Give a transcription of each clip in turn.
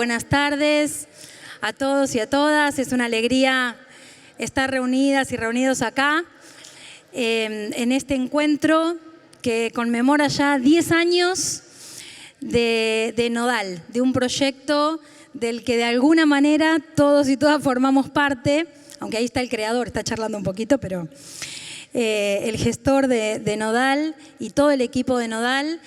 buenas tardes a todos y a todas. Es una alegría estar reunidas y reunidos acá en este encuentro que conmemora ya 10 años de Nodal, de un proyecto del que de alguna manera todos y todas formamos parte, aunque ahí está el creador, está charlando un poquito, pero el gestor de Nodal y todo el equipo de Nodal,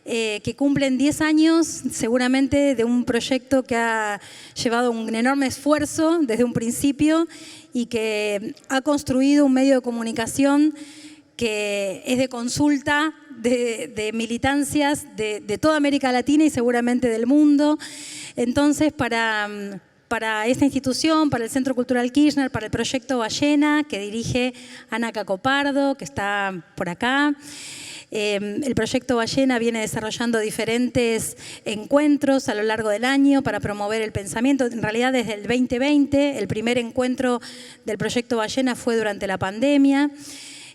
que cumplen 10 años seguramente de un proyecto que ha llevado un enorme esfuerzo desde un principio y que ha construido un medio de comunicación que es de consulta, de militancias de toda América Latina y seguramente del mundo. Entonces, para esta institución, para el Centro Cultural Kirchner, para el Proyecto Ballena, que dirige Ana Cacopardo, que está por acá. El Proyecto Ballena viene desarrollando diferentes encuentros a lo largo del año para promover el pensamiento. En realidad, desde el 2020, el primer encuentro del Proyecto Ballena fue durante la pandemia.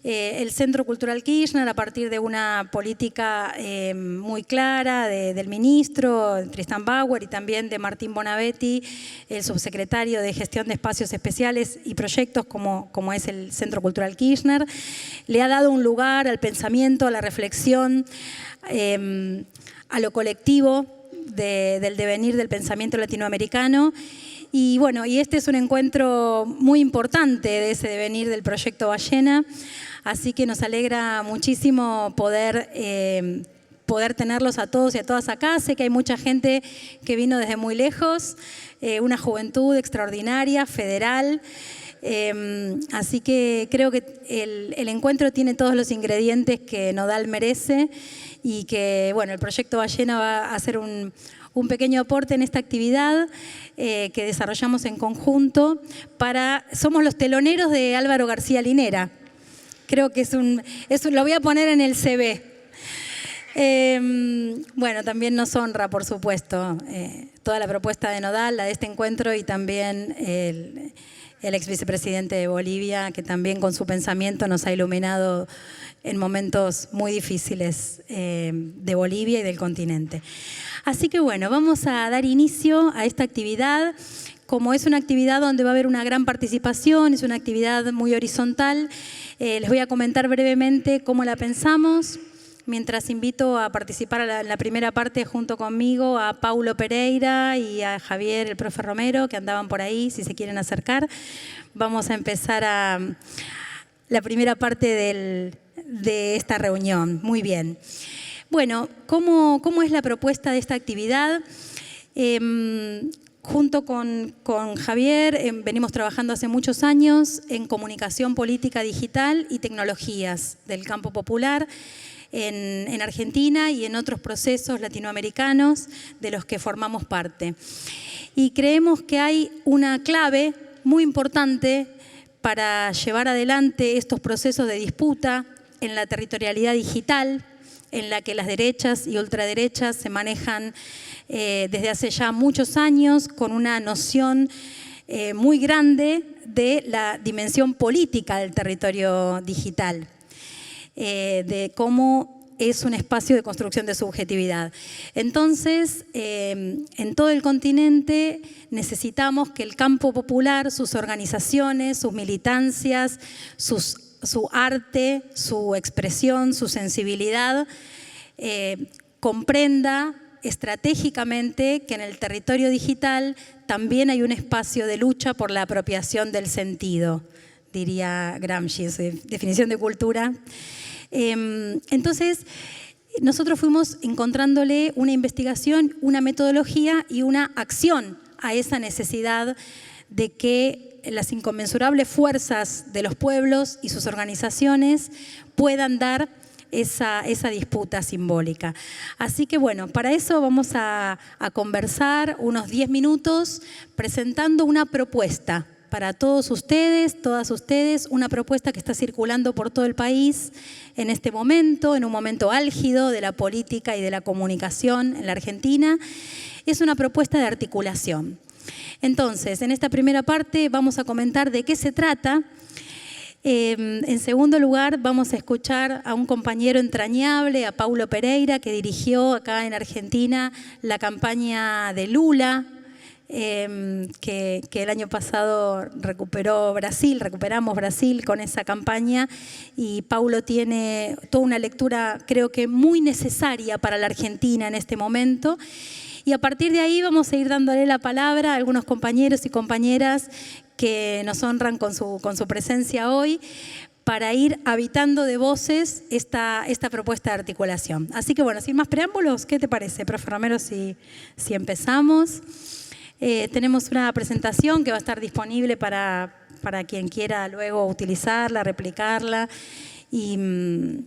El Centro Cultural Kirchner, a partir de una política muy clara del ministro Tristan Bauer y también de Martín Bonavetti, el subsecretario de Gestión de Espacios Especiales y Proyectos, como es el Centro Cultural Kirchner, le ha dado un lugar al pensamiento, a la reflexión, a lo colectivo del devenir del pensamiento latinoamericano. Y bueno, y este es un encuentro muy importante de ese devenir del Proyecto Ballena, así que nos alegra muchísimo poder tenerlos a todos y a todas acá. Sé que hay mucha gente que vino desde muy lejos, una juventud extraordinaria, federal, así que creo que el encuentro tiene todos los ingredientes que Nodal merece y que bueno, el Proyecto Ballena va a hacer un pequeño aporte en esta actividad que desarrollamos en conjunto. Somos los teloneros de Álvaro García Linera. Creo que lo voy a poner en el CV. Bueno, también nos honra, por supuesto, toda la propuesta de Nodal, la de este encuentro, y también el ex vicepresidente de Bolivia, que también con su pensamiento nos ha iluminado en momentos muy difíciles de Bolivia y del continente. Así que bueno, vamos a dar inicio a esta actividad. Como es una actividad donde va a haber una gran participación, es una actividad muy horizontal, les voy a comentar brevemente cómo la pensamos, mientras invito a participar en la primera parte junto conmigo a Paulo Pereira y a Javier, el profe Romero, que andaban por ahí, si se quieren acercar. Vamos a empezar la primera parte de esta reunión. Muy bien. Bueno, ¿cómo es la propuesta de esta actividad? Junto con Javier venimos trabajando hace muchos años en comunicación política digital y tecnologías del campo popular en Argentina y en otros procesos latinoamericanos de los que formamos parte. Y creemos que hay una clave muy importante para llevar adelante estos procesos de disputa en la territorialidad digital, en la que las derechas y ultraderechas se manejan desde hace ya muchos años con una noción muy grande de la dimensión política del territorio digital, de cómo es un espacio de construcción de subjetividad. Entonces, en todo el continente necesitamos que el campo popular, sus organizaciones, sus militancias, su arte, su expresión, su sensibilidad, comprenda estratégicamente que en el territorio digital también hay un espacio de lucha por la apropiación del sentido, diría Gramsci en su definición de cultura. Entonces, nosotros fuimos encontrándole una investigación, una metodología y una acción a esa necesidad de que las inconmensurables fuerzas de los pueblos y sus organizaciones puedan dar esa disputa simbólica. Así que bueno, para eso vamos a conversar unos 10 minutos presentando una propuesta para todos ustedes, todas ustedes, una propuesta que está circulando por todo el país en este momento, en un momento álgido de la política y de la comunicación en la Argentina. Es una propuesta de articulación. Entonces, en esta primera parte vamos a comentar de qué se trata. En segundo lugar, vamos a escuchar a un compañero entrañable, a Paulo Pereira, que dirigió acá en Argentina la campaña de Lula que el año pasado recuperamos Brasil con esa campaña, y Paulo tiene toda una lectura, creo que muy necesaria para la Argentina en este momento. Y a partir de ahí vamos a ir dándole la palabra a algunos compañeros y compañeras que nos honran con su presencia hoy, para ir habitando de voces esta propuesta de articulación. Así que bueno, sin más preámbulos, ¿qué te parece, profe Romero, si empezamos? Tenemos una presentación que va a estar disponible para quien quiera luego utilizarla, replicarla y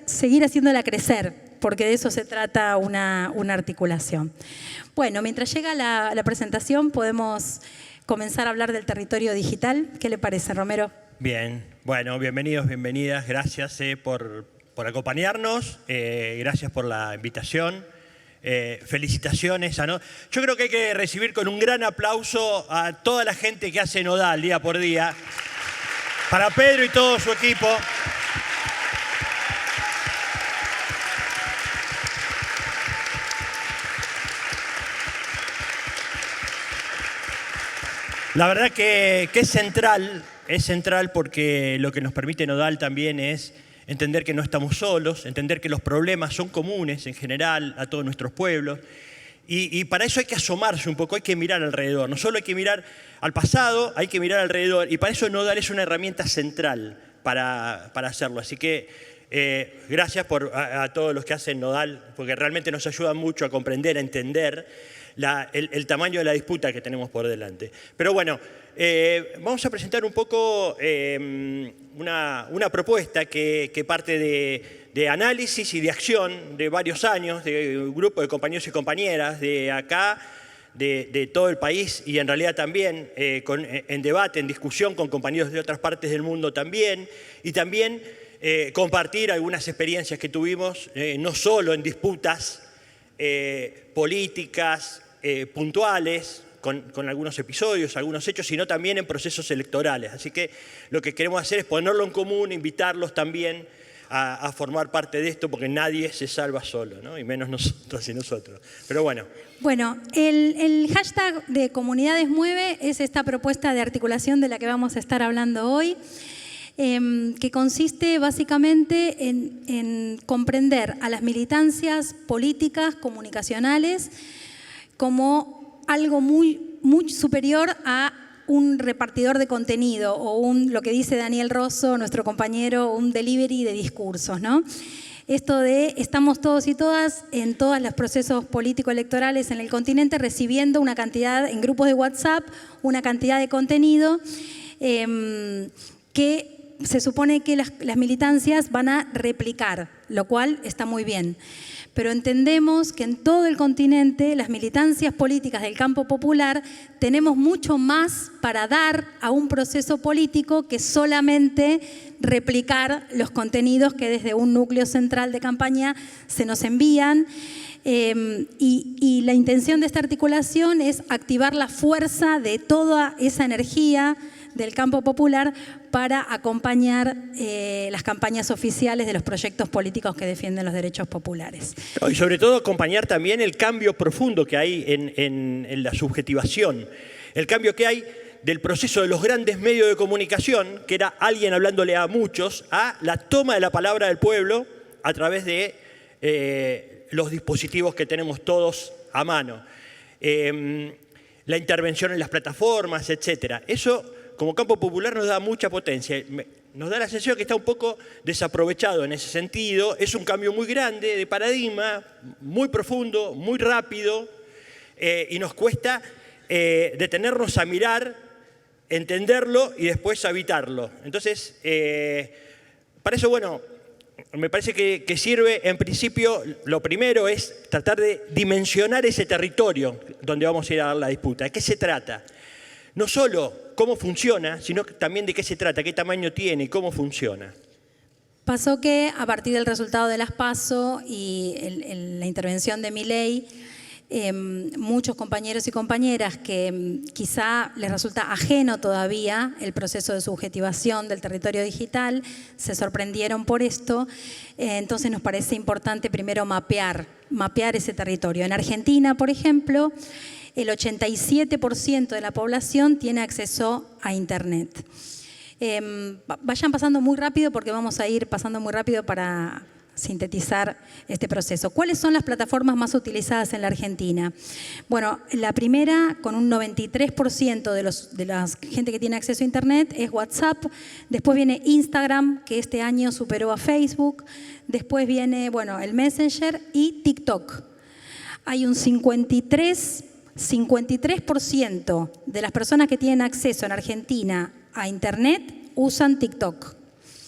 seguir haciéndola crecer, porque de eso se trata una articulación. Bueno, mientras llega la presentación podemos comenzar a hablar del territorio digital. ¿Qué le parece, Romero? Bien, bueno, bienvenidos, bienvenidas. Gracias por acompañarnos, gracias por la invitación. Felicitaciones. Yo creo que hay que recibir con un gran aplauso a toda la gente que hace Nodal día por día. Para Pedro y todo su equipo. La verdad que es central porque lo que nos permite Nodal también es entender que no estamos solos, entender que los problemas son comunes en general a todos nuestros pueblos. Y para eso hay que asomarse un poco, hay que mirar alrededor. No solo hay que mirar al pasado, hay que mirar alrededor. Y para eso Nodal es una herramienta central para hacerlo. Así que gracias a todos los que hacen Nodal, porque realmente nos ayudan mucho a comprender, a entender el tamaño de la disputa que tenemos por delante. Pero bueno, vamos a presentar un poco una propuesta que parte de análisis y de acción de varios años, de un grupo de compañeros y compañeras de acá, de todo el país y en realidad también en debate, en discusión con compañeros de otras partes del mundo también, y también compartir algunas experiencias que tuvimos, no solo en disputas políticas puntuales, con algunos episodios, algunos hechos, sino también en procesos electorales. Así que lo que queremos hacer es ponerlo en común, invitarlos también a formar parte de esto, porque nadie se salva solo, ¿no? Y menos nosotros y nosotros. Pero bueno. Bueno, el hashtag de Comunidades Mueve es esta propuesta de articulación de la que vamos a estar hablando hoy, que consiste básicamente en comprender a las militancias políticas, comunicacionales, como algo muy superior a un repartidor de contenido o lo que dice Daniel Rosso, nuestro compañero, un delivery de discursos, ¿no? Esto de estamos todos y todas en todos los procesos político-electorales en el continente recibiendo una cantidad en grupos de WhatsApp, una cantidad de contenido que se supone que las militancias van a replicar, lo cual está muy bien. Pero entendemos que en todo el continente las militancias políticas del campo popular tenemos mucho más para dar a un proceso político que solamente replicar los contenidos que desde un núcleo central de campaña se nos envían. Y la intención de esta articulación es activar la fuerza de toda esa energía del campo popular para acompañar las campañas oficiales de los proyectos políticos que defienden los derechos populares. Y sobre todo acompañar también el cambio profundo que hay en la subjetivación, el cambio que hay del proceso de los grandes medios de comunicación, que era alguien hablándole a muchos, a la toma de la palabra del pueblo a través de los dispositivos que tenemos todos a mano. La intervención en las plataformas, etc. Eso, como campo popular, nos da mucha potencia. Nos da la sensación que está un poco desaprovechado en ese sentido. Es un cambio muy grande de paradigma, muy profundo, muy rápido, y nos cuesta detenernos a mirar, entenderlo y después habitarlo. Entonces, para eso, bueno, me parece que sirve, en principio, lo primero es tratar de dimensionar ese territorio donde vamos a ir a dar la disputa. ¿De qué se trata? No solo cómo funciona, sino también de qué se trata, qué tamaño tiene y cómo funciona. Pasó que a partir del resultado de las PASO y la intervención de Milei, muchos compañeros y compañeras que quizá les resulta ajeno todavía el proceso de subjetivación del territorio digital, se sorprendieron por esto. Entonces nos parece importante primero mapear ese territorio. En Argentina, por ejemplo, el 87% de la población tiene acceso a Internet. Vayan pasando muy rápido porque vamos a ir pasando muy rápido para sintetizar este proceso. ¿Cuáles son las plataformas más utilizadas en la Argentina? Bueno, la primera, con un 93% de la gente que tiene acceso a Internet, es WhatsApp. Después viene Instagram, que este año superó a Facebook. Después viene, bueno, el Messenger y TikTok. Hay un 53% de las personas que tienen acceso en Argentina a Internet usan TikTok.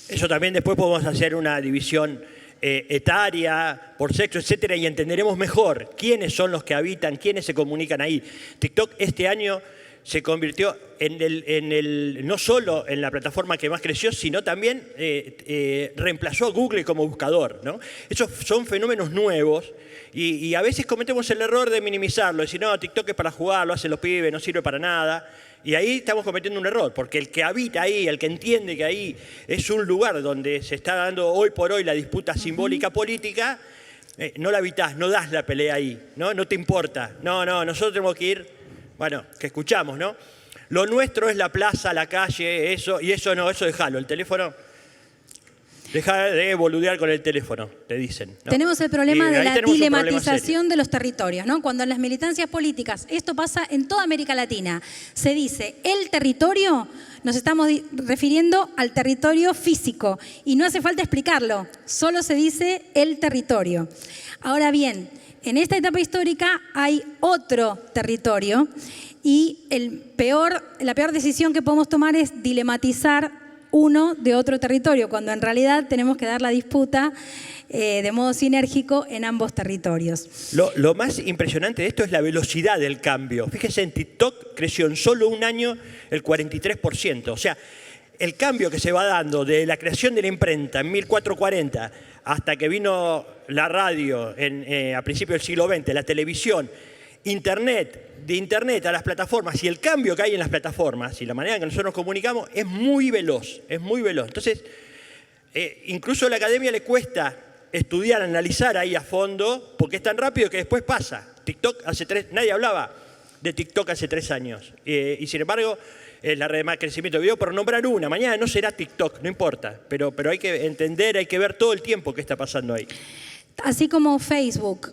Eso también después podemos hacer una división etaria, por sexo, etcétera, y entenderemos mejor quiénes son los que habitan, quiénes se comunican ahí. TikTok este año se convirtió no solo en la plataforma que más creció, sino también reemplazó a Google como buscador, ¿no? Esos son fenómenos nuevos y a veces cometemos el error de minimizarlo, decir, no, TikTok es para jugar, lo hacen los pibes, no sirve para nada. Y ahí estamos cometiendo un error, porque el que habita ahí, el que entiende que ahí es un lugar donde se está dando hoy por hoy la disputa simbólica política, no la habitás, no das la pelea ahí, ¿no? No te importa. No, nosotros tenemos que ir, bueno, que escuchamos, ¿no? Lo nuestro es la plaza, la calle, eso, y eso no, eso déjalo. El teléfono, deja de boludear con el teléfono, te dicen, ¿no? Tenemos el problema de la dilematización de los territorios, ¿no? Cuando en las militancias políticas, esto pasa en toda América Latina, se dice el territorio, nos estamos refiriendo al territorio físico y no hace falta explicarlo, solo se dice el territorio. Ahora bien, en esta etapa histórica hay otro territorio y la peor decisión que podemos tomar es dilematizar uno de otro territorio, cuando en realidad tenemos que dar la disputa de modo sinérgico en ambos territorios. Lo más impresionante de esto es la velocidad del cambio. Fíjese, en TikTok creció en solo un año el 43%. O sea, el cambio que se va dando de la creación de la imprenta en 1440 hasta que vino la radio a principios del siglo XX, la televisión, Internet, de Internet a las plataformas y el cambio que hay en las plataformas y la manera en que nosotros nos comunicamos es muy veloz, es muy veloz. Entonces, incluso a la academia le cuesta estudiar, analizar ahí a fondo, porque es tan rápido que después pasa. TikTok nadie hablaba de TikTok hace 3 años. Y sin embargo, la red de más crecimiento de video, por nombrar una, mañana no será TikTok, no importa, pero hay que entender, hay que ver todo el tiempo qué está pasando ahí. Así como Facebook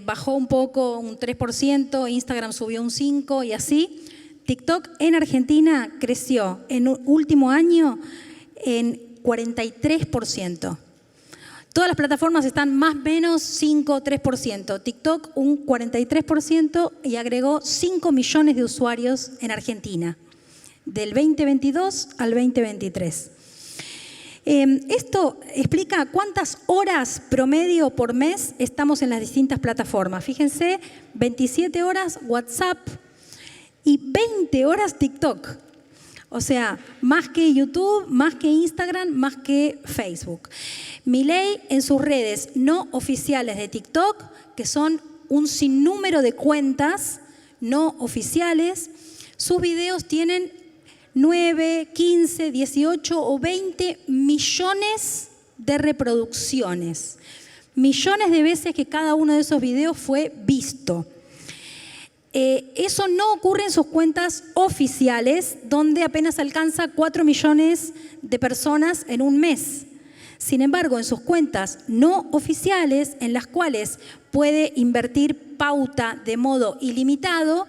bajó un poco, un 3%, Instagram subió un 5% y así, TikTok en Argentina creció en el último año en 43%. Todas las plataformas están más o menos 5 o 3%. TikTok un 43% y agregó 5 millones de usuarios en Argentina, del 2022 al 2023. Esto explica cuántas horas promedio por mes estamos en las distintas plataformas. Fíjense, 27 horas WhatsApp y 20 horas TikTok. O sea, más que YouTube, más que Instagram, más que Facebook. Milei en sus redes no oficiales de TikTok, que son un sinnúmero de cuentas no oficiales, sus videos tienen 9, 15, 18 o 20 millones de reproducciones. Millones de veces que cada uno de esos videos fue visto. Eso no ocurre en sus cuentas oficiales, donde apenas alcanza 4 millones de personas en un mes. Sin embargo, en sus cuentas no oficiales, en las cuales puede invertir pauta de modo ilimitado,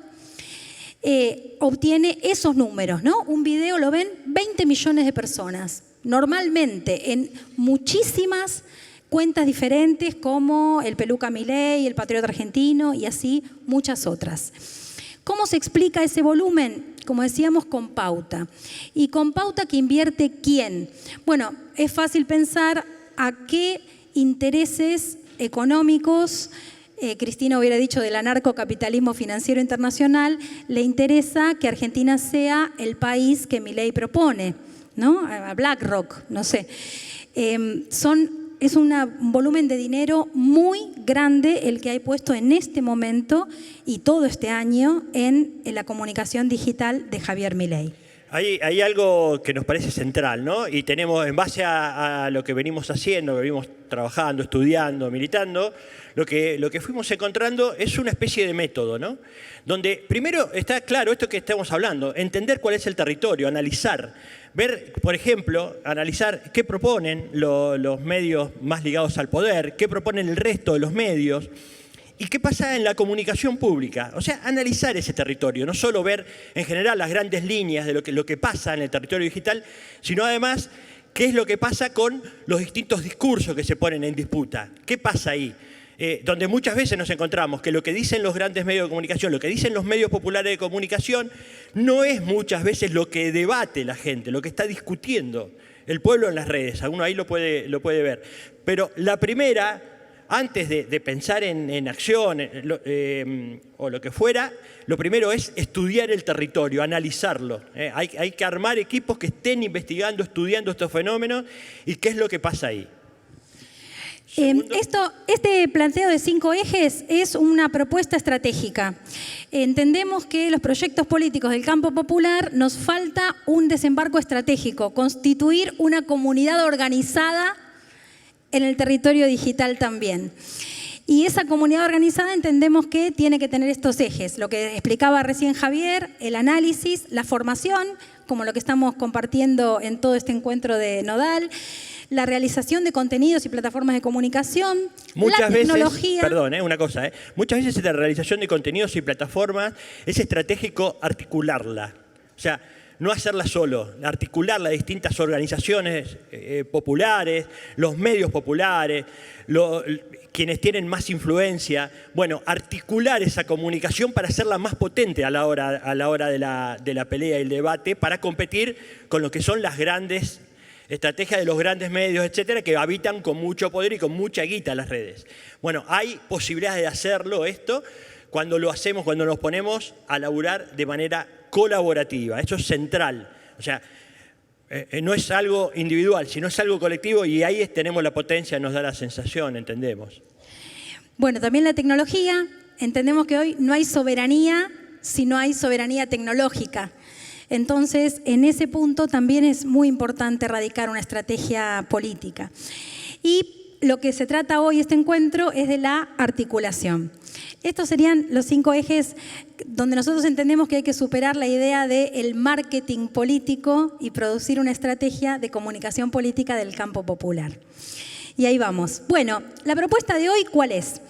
obtiene esos números, ¿no? Un video lo ven 20 millones de personas. Normalmente en muchísimas cuentas diferentes como el Peluca Milei, el Patriota Argentino y así muchas otras. ¿Cómo se explica ese volumen? Como decíamos, con pauta. ¿Y con pauta que invierte quién? Bueno, es fácil pensar a qué intereses económicos, Cristina hubiera dicho del anarcocapitalismo financiero internacional, le interesa que Argentina sea el país que Milei propone, ¿no? A BlackRock, no sé. Es un volumen de dinero muy grande el que hay puesto en este momento y todo este año en la comunicación digital de Javier Milei. Hay algo que nos parece central, ¿no? Y tenemos, en base a lo que venimos haciendo, que venimos trabajando, estudiando, militando, lo que fuimos encontrando es una especie de método, ¿no? Donde primero está claro esto que estamos hablando, entender cuál es el territorio, analizar, ver, por ejemplo, analizar qué proponen los medios más ligados al poder, qué proponen el resto de los medios, ¿y qué pasa en la comunicación pública? O sea, analizar ese territorio, no solo ver en general las grandes líneas de lo que pasa en el territorio digital, sino además qué es lo que pasa con los distintos discursos que se ponen en disputa. ¿Qué pasa ahí? Donde muchas veces nos encontramos que lo que dicen los grandes medios de comunicación, lo que dicen los medios populares de comunicación, no es muchas veces lo que debate la gente, lo que está discutiendo el pueblo en las redes. Alguno ahí lo puede ver. Pero la primera, antes de pensar en acción o lo que fuera, lo primero es estudiar el territorio, analizarlo. Hay que armar equipos que estén investigando, estudiando estos fenómenos y qué es lo que pasa ahí. Este planteo de 5 ejes es una propuesta estratégica. Entendemos que los proyectos políticos del campo popular nos falta un desembarco estratégico, constituir una comunidad organizada en el territorio digital también. Y esa comunidad organizada entendemos que tiene que tener estos ejes, lo que explicaba recién Javier, el análisis, la formación, como lo que estamos compartiendo en todo este encuentro de Nodal, la realización de contenidos y plataformas de comunicación, la tecnología. Muchas veces la realización de contenidos y plataformas es estratégico articularla. O sea, no hacerla solo, articular las distintas organizaciones populares, los medios populares, quienes tienen más influencia. Bueno, articular esa comunicación para hacerla más potente a la hora de la pelea y el debate, para competir con lo que son las grandes estrategias de los grandes medios, etcétera, que habitan con mucho poder y con mucha guita las redes. Bueno, hay posibilidades de hacerlo esto cuando lo hacemos, cuando nos ponemos a laburar de manera colaborativa. Eso es central. O sea, no es algo individual, sino es algo colectivo, y ahí tenemos la potencia, nos da la sensación, entendemos. Bueno, también la tecnología. Entendemos que hoy no hay soberanía si no hay soberanía tecnológica. Entonces, en ese punto también es muy importante radicar una estrategia política. Y lo que se trata hoy, este encuentro, es de la articulación. Estos serían los 5 ejes donde nosotros entendemos que hay que superar la idea del marketing político y producir una estrategia de comunicación política del campo popular. Y ahí vamos. Bueno, la propuesta de hoy, ¿cuál es?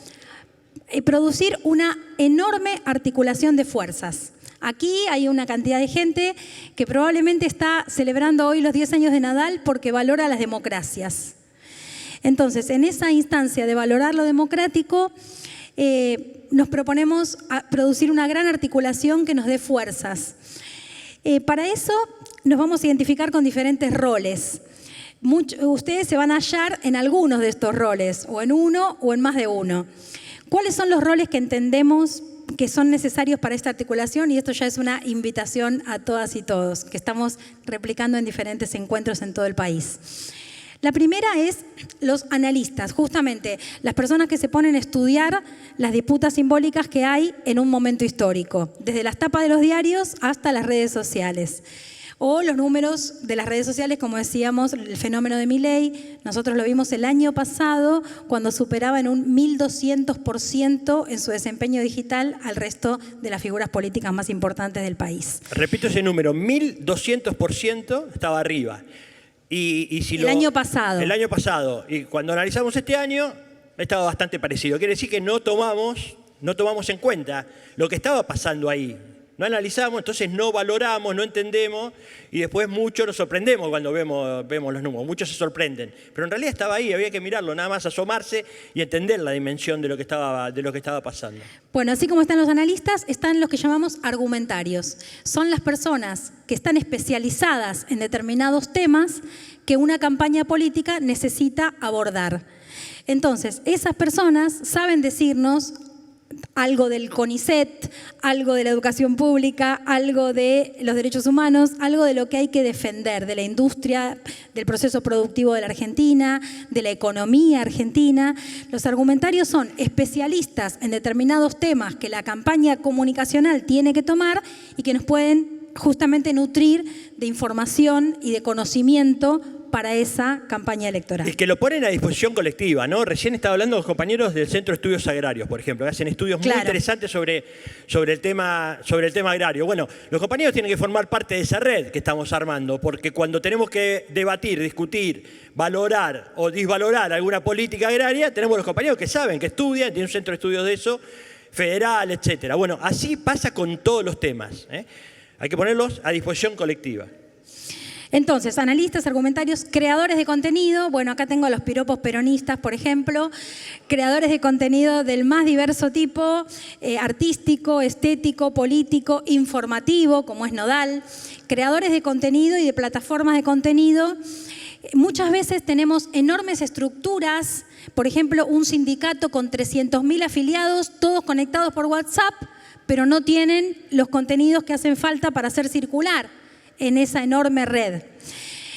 Producir una enorme articulación de fuerzas. Aquí hay una cantidad de gente que probablemente está celebrando hoy los 10 años de Nadal porque valora las democracias. Entonces, en esa instancia de valorar lo democrático, nos proponemos producir una gran articulación que nos dé fuerzas. Para eso nos vamos a identificar con diferentes roles. Ustedes se van a hallar en algunos de estos roles, o en uno o en más de uno. ¿Cuáles son los roles que entendemos que son necesarios para esta articulación? Y esto ya es una invitación a todas y todos, que estamos replicando en diferentes encuentros en todo el país. La primera es los analistas, justamente las personas que se ponen a estudiar las disputas simbólicas que hay en un momento histórico, desde las tapas de los diarios hasta las redes sociales. O los números de las redes sociales, como decíamos, el fenómeno de Milei, nosotros lo vimos el año pasado cuando superaba en un 1200% en su desempeño digital al resto de las figuras políticas más importantes del país. Repito ese número, 1200% estaba arriba. Y si el año pasado. El año pasado. Y cuando analizamos este año, estaba bastante parecido. Quiere decir que no tomamos en cuenta lo que estaba pasando ahí. No analizamos, entonces no valoramos, no entendemos, y después mucho nos sorprendemos cuando vemos los números. Muchos se sorprenden. Pero en realidad estaba ahí, había que mirarlo, nada más asomarse y entender la dimensión de lo que estaba pasando. Bueno, así como están los analistas, están los que llamamos argumentarios. Son las personas que están especializadas en determinados temas que una campaña política necesita abordar. Entonces, esas personas saben decirnos algo del CONICET, algo de la educación pública, algo de los derechos humanos, algo de lo que hay que defender, de la industria, del proceso productivo de la Argentina, de la economía argentina. Los argumentarios son especialistas en determinados temas que la campaña comunicacional tiene que tomar y que nos pueden justamente nutrir de información y de conocimiento para esa campaña electoral. Y que lo ponen a disposición colectiva, ¿no? Recién estaba hablando con los compañeros del Centro de Estudios Agrarios, por ejemplo, que hacen estudios muy interesantes sobre el tema agrario. Bueno, los compañeros tienen que formar parte de esa red que estamos armando, porque cuando tenemos que debatir, discutir, valorar o disvalorar alguna política agraria, tenemos los compañeros que saben, que estudian, tienen un centro de estudios de eso, federal, etcétera. Bueno, así pasa con todos los temas, ¿eh? Hay que ponerlos a disposición colectiva. Entonces, analistas, argumentarios, creadores de contenido. Bueno, acá tengo a los piropos peronistas, por ejemplo. Creadores de contenido del más diverso tipo, artístico, estético, político, informativo, como es Nodal. Creadores de contenido y de plataformas de contenido. Muchas veces tenemos enormes estructuras, por ejemplo, un sindicato con 300.000 afiliados, todos conectados por WhatsApp, pero no tienen los contenidos que hacen falta para hacer circular en esa enorme red.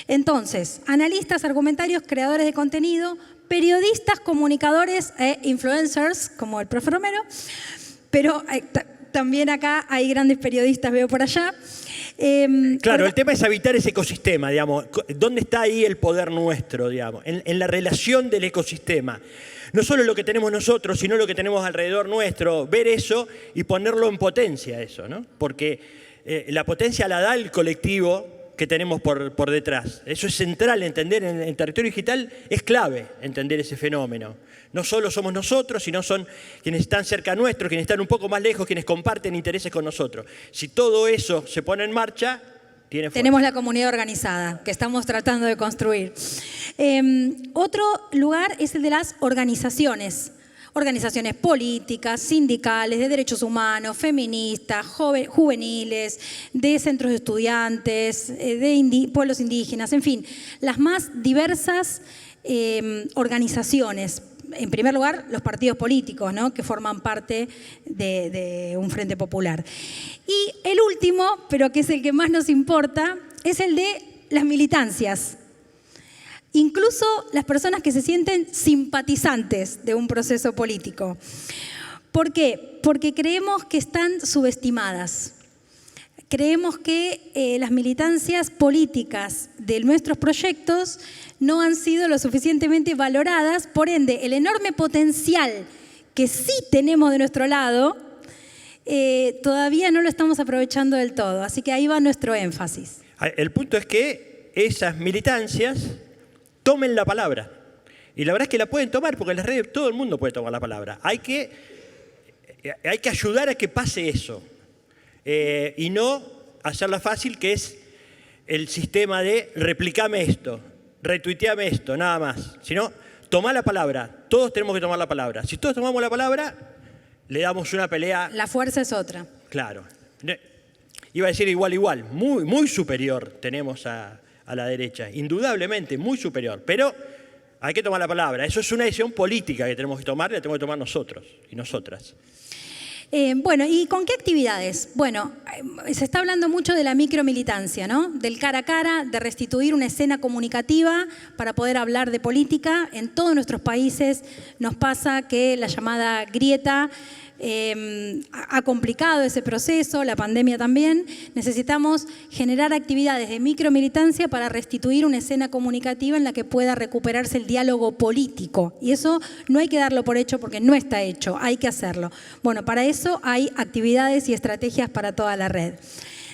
Entonces, analistas, argumentarios, creadores de contenido, periodistas, comunicadores e influencers, como el profe Romero, pero también acá hay grandes periodistas, veo por allá. Claro, el tema es habitar ese ecosistema, digamos. ¿Dónde está ahí el poder nuestro, digamos? En la relación del ecosistema. No solo lo que tenemos nosotros, sino lo que tenemos alrededor nuestro. Ver eso y ponerlo en potencia, eso, ¿no? Porque la potencia la da el colectivo que tenemos por detrás. Eso es central, entender en el territorio digital es clave entender ese fenómeno. No solo somos nosotros, sino son quienes están cerca nuestro, quienes están un poco más lejos, quienes comparten intereses con nosotros. Si todo eso se pone en marcha, tiene fuerza. Tenemos la comunidad organizada que estamos tratando de construir. Otro lugar es el de las organizaciones. Organizaciones políticas, sindicales, de derechos humanos, feministas, juveniles, de centros de estudiantes, de pueblos indígenas, en fin, las más diversas organizaciones. En primer lugar, los partidos políticos, ¿no?, que forman parte de un frente popular. Y el último, pero que es el que más nos importa, es el de las militancias. Incluso las personas que se sienten simpatizantes de un proceso político. ¿Por qué? Porque creemos que están subestimadas. Creemos que las militancias políticas de nuestros proyectos no han sido lo suficientemente valoradas, por ende, el enorme potencial que sí tenemos de nuestro lado, todavía no lo estamos aprovechando del todo. Así que ahí va nuestro énfasis. El punto es que esas militancias tomen la palabra. Y la verdad es que la pueden tomar, porque en las redes todo el mundo puede tomar la palabra. Hay que ayudar a que pase eso. Y no hacerla fácil, que es el sistema de replicame esto, retuiteame esto, nada más. Sino, tomá la palabra. Todos tenemos que tomar la palabra. Si todos tomamos la palabra, le damos una pelea. La fuerza es otra. Claro. Iba a decir igual. Muy, muy superior tenemos a la derecha, indudablemente muy superior, pero hay que tomar la palabra. Eso es una decisión política que tenemos que tomar, y la tenemos que tomar nosotros y nosotras. Bueno, ¿y con qué actividades? Bueno, se está hablando mucho de la micromilitancia, ¿no? Del cara a cara, de restituir una escena comunicativa para poder hablar de política. En todos nuestros países nos pasa que la llamada grieta ha complicado ese proceso, la pandemia también. Necesitamos generar actividades de micromilitancia para restituir una escena comunicativa en la que pueda recuperarse el diálogo político. Y eso no hay que darlo por hecho porque no está hecho, hay que hacerlo. Bueno, para eso hay actividades y estrategias para toda la red.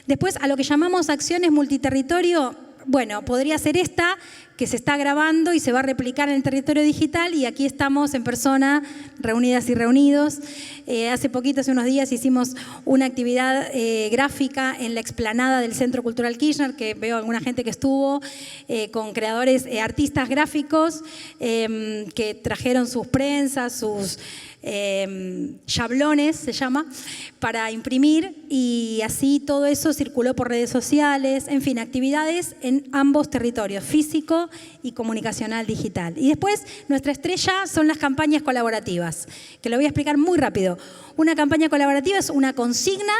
Después, a lo que llamamos acciones multiterritorio, bueno, podría ser esta, que se está grabando y se va a replicar en el territorio digital, y aquí estamos en persona, reunidas y reunidos. Hace unos días, hicimos una actividad gráfica en la explanada del Centro Cultural Kirchner, que veo alguna gente que estuvo, con creadores, artistas gráficos, que trajeron sus prensas, sus chablones, se llama, para imprimir, y así todo eso circuló por redes sociales, en fin, actividades en ambos territorios, físico y comunicacional digital. Y después, nuestra estrella son las campañas colaborativas, que lo voy a explicar muy rápido. Una campaña colaborativa es una consigna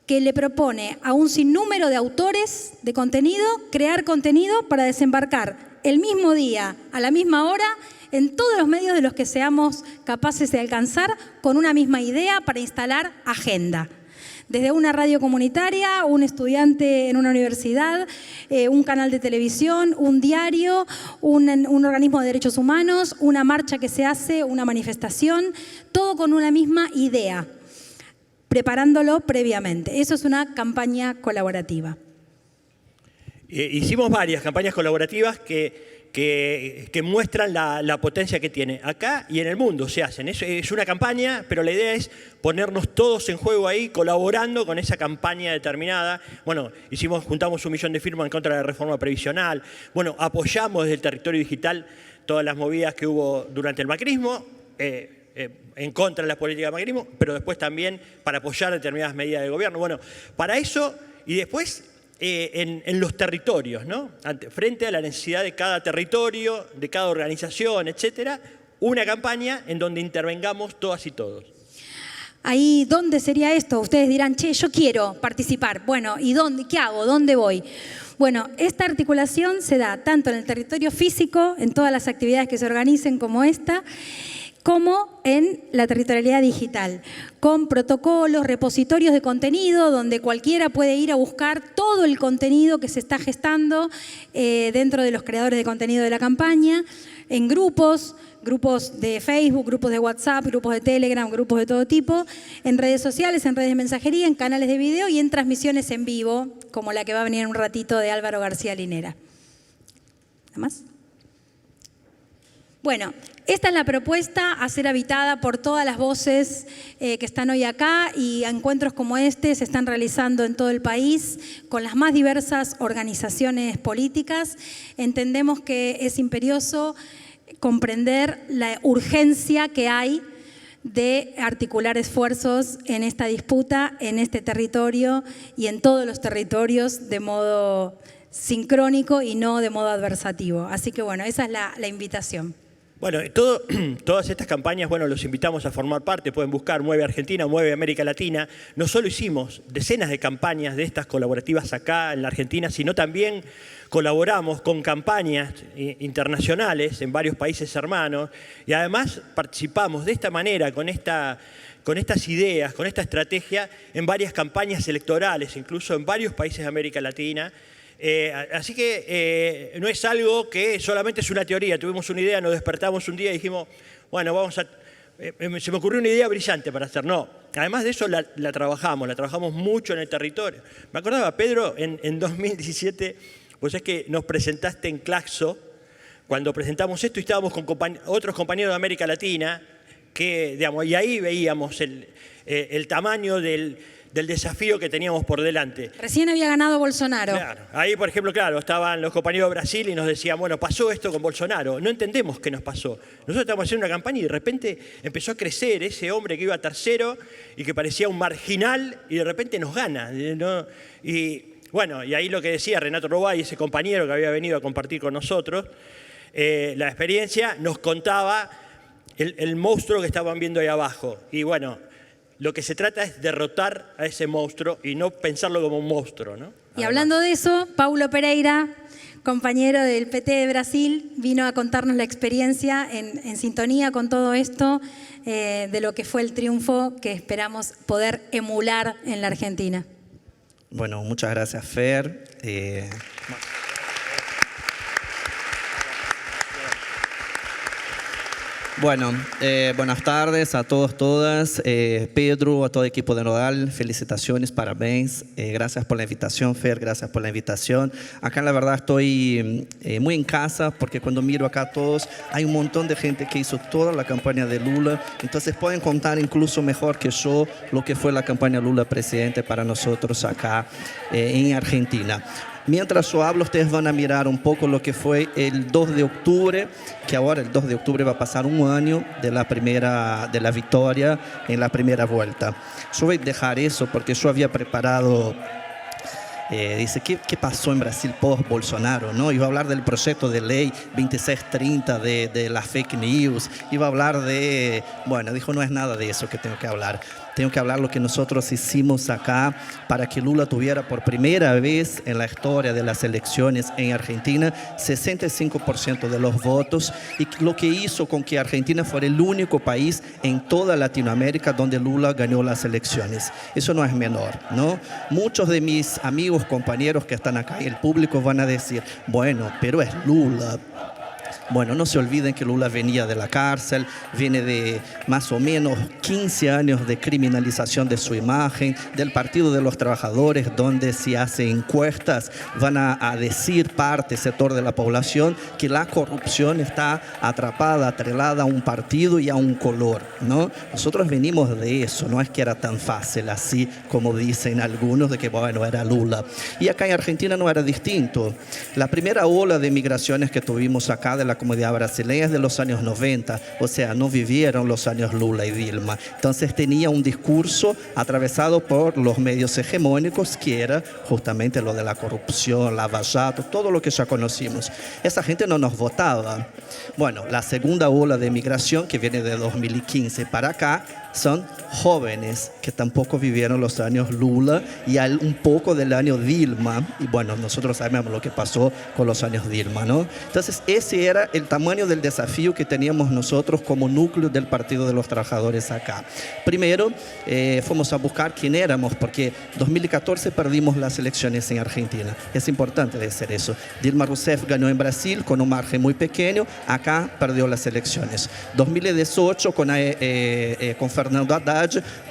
que le propone a un sinnúmero de autores de contenido crear contenido para desembarcar el mismo día, a la misma hora, en todos los medios de los que seamos capaces de alcanzar, con una misma idea para instalar agenda. Desde una radio comunitaria, un estudiante en una universidad, un canal de televisión, un diario, un organismo de derechos humanos, una marcha que se hace, una manifestación, todo con una misma idea, preparándolo previamente. Eso es una campaña colaborativa. Hicimos varias campañas colaborativas que muestran la potencia que tiene. Acá y en el mundo se hacen. Es una campaña, pero la idea es ponernos todos en juego ahí, colaborando con esa campaña determinada. Bueno, juntamos 1 millón de firmas en contra de la reforma previsional. Bueno, apoyamos desde el territorio digital todas las movidas que hubo durante el macrismo, en contra de las políticas del macrismo, pero después también para apoyar determinadas medidas del gobierno. Bueno, para eso y después en los territorios, ¿no? Frente a la necesidad de cada territorio, de cada organización, etcétera, una campaña en donde intervengamos todas y todos. Ahí, ¿dónde sería esto? Ustedes dirán, che, yo quiero participar. Bueno, ¿y dónde? ¿Qué hago? ¿Dónde voy? Bueno, esta articulación se da tanto en el territorio físico, en todas las actividades que se organicen como esta, como en la territorialidad digital, con protocolos, repositorios de contenido, donde cualquiera puede ir a buscar todo el contenido que se está gestando dentro de los creadores de contenido de la campaña, en grupos de Facebook, grupos de WhatsApp, grupos de Telegram, grupos de todo tipo, en redes sociales, en redes de mensajería, en canales de video y en transmisiones en vivo, como la que va a venir en un ratito de Álvaro García Linera. ¿Nada más? Bueno, esta es la propuesta a ser habitada por todas las voces que están hoy acá, y encuentros como este se están realizando en todo el país con las más diversas organizaciones políticas. Entendemos que es imperioso comprender la urgencia que hay de articular esfuerzos en esta disputa, en este territorio y en todos los territorios de modo sincrónico y no de modo adversativo. Así que bueno, esa es la invitación. Bueno, todas estas campañas, bueno, los invitamos a formar parte, pueden buscar Mueve Argentina, Mueve América Latina. No solo hicimos decenas de campañas de estas colaborativas acá en la Argentina, sino también colaboramos con campañas internacionales en varios países hermanos, y además participamos de esta manera, con estas ideas, con esta estrategia, en varias campañas electorales, incluso en varios países de América Latina. Así que no es algo que solamente es una teoría. Tuvimos una idea, nos despertamos un día y dijimos, bueno, se me ocurrió una idea brillante para hacer. No, además de eso la trabajamos mucho en el territorio. Me acordaba, Pedro, en 2017, pues es que nos presentaste en Claxo, cuando presentamos esto, y estábamos con otros compañeros de América Latina, y ahí veíamos el tamaño del desafío que teníamos por delante. Recién había ganado Bolsonaro. Claro. Ahí, por ejemplo, estaban los compañeros de Brasil y nos decían, bueno, pasó esto con Bolsonaro. No entendemos qué nos pasó. Nosotros estábamos haciendo una campaña y de repente empezó a crecer ese hombre que iba tercero y que parecía un marginal, y de repente nos gana, ¿no? Y bueno, y ahí lo que decía Renato Robay, ese compañero que había venido a compartir con nosotros la experiencia, nos contaba el monstruo que estaban viendo ahí abajo. Y bueno, lo que se trata es derrotar a ese monstruo y no pensarlo como un monstruo, ¿no? Y hablando de eso, Paulo Pereira, compañero del PT de Brasil, vino a contarnos la experiencia en sintonía con todo esto, de lo que fue el triunfo que esperamos poder emular en la Argentina. Bueno, muchas gracias, Fer. Bueno, buenas tardes a todos, todas. Pedro, a todo el equipo de Nodal, felicitaciones, parabéns. Gracias por la invitación, Fer, gracias por la invitación. Acá la verdad estoy muy en casa, porque cuando miro acá a todos, hay un montón de gente que hizo toda la campaña de Lula. Entonces pueden contar incluso mejor que yo lo que fue la campaña Lula presidente para nosotros acá en Argentina. Mientras yo hablo, ustedes van a mirar un poco lo que fue el 2 de octubre, que ahora el 2 de octubre va a pasar un año de la victoria en la primera vuelta. Yo voy a dejar eso porque yo había preparado, dice, ¿qué pasó en Brasil post-Bolsonaro? ¿No? Iba a hablar del proyecto de ley 2630 de las fake news, iba a hablar de, bueno, dijo, no es nada de eso que tengo que hablar. tengo que hablar lo que nosotros hicimos acá para que Lula tuviera por primera vez en la historia de las elecciones en Argentina 65% de los votos, y lo que hizo con que Argentina fuera el único país en toda Latinoamérica donde Lula ganó las elecciones. Eso no es menor, ¿no? Muchos de mis amigos, compañeros que están acá y el público van a decir, bueno, pero es Lula. Bueno, no se olviden que Lula venía de la cárcel, viene de más o menos 15 años de criminalización de su imagen, del Partido de los Trabajadores, donde se hacen encuestas, van a decir parte, sector de la población, que la corrupción está atrapada, atrelada a un partido y a un color, ¿no? Nosotros venimos de eso, no es que era tan fácil así como dicen algunos, de que bueno, era Lula. Y acá en Argentina no era distinto. La primera ola de migraciones que tuvimos acá de la comunidad brasileña es de los años 90, o sea, no vivieron los años Lula y Dilma. Entonces tenía un discurso atravesado por los medios hegemónicos, que era justamente lo de la corrupción, Lava Jato, todo lo que ya conocimos. Esa gente no nos votaba. Bueno, la segunda ola de migración, que viene de 2015 para acá, son jóvenes que tampoco vivieron los años Lula y un poco del año Dilma. Y bueno, nosotros sabemos lo que pasó con los años Dilma, ¿no? Entonces, ese era el tamaño del desafío que teníamos nosotros como núcleo del Partido de los Trabajadores acá. Primero, fuimos a buscar quién éramos, porque en 2014 perdimos las elecciones en Argentina. Es importante decir eso. Dilma Rousseff ganó en Brasil con un margen muy pequeño, acá perdió las elecciones. 2018 con Fernando Haddad,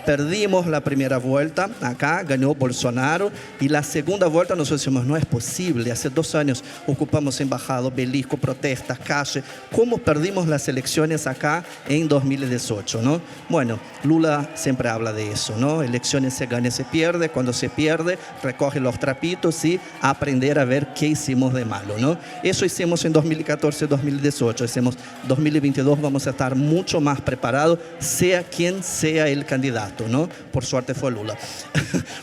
perdimos la primera vuelta, acá ganó Bolsonaro, y la segunda vuelta nosotros decimos, no es posible, hace 2 años ocupamos embajada, obelisco, protestas, calle, ¿cómo perdimos las elecciones acá en 2018, ¿no? Bueno, Lula siempre habla de eso, ¿no? Elecciones se gana y se pierde, cuando se pierde, recoge los trapitos y aprender a ver qué hicimos de malo, ¿no? Eso hicimos en 2014, 2018, hicimos 2022, vamos a estar mucho más preparados, sea quien sea el candidato, ¿no? Por suerte fue Lula.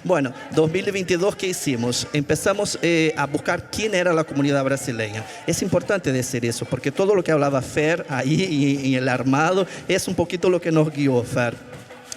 Bueno, 2022, ¿qué hicimos? Empezamos a buscar quién era la comunidad brasileña. Es importante decir eso, porque todo lo que hablaba Fer ahí en el armado es un poquito lo que nos guió, Fer.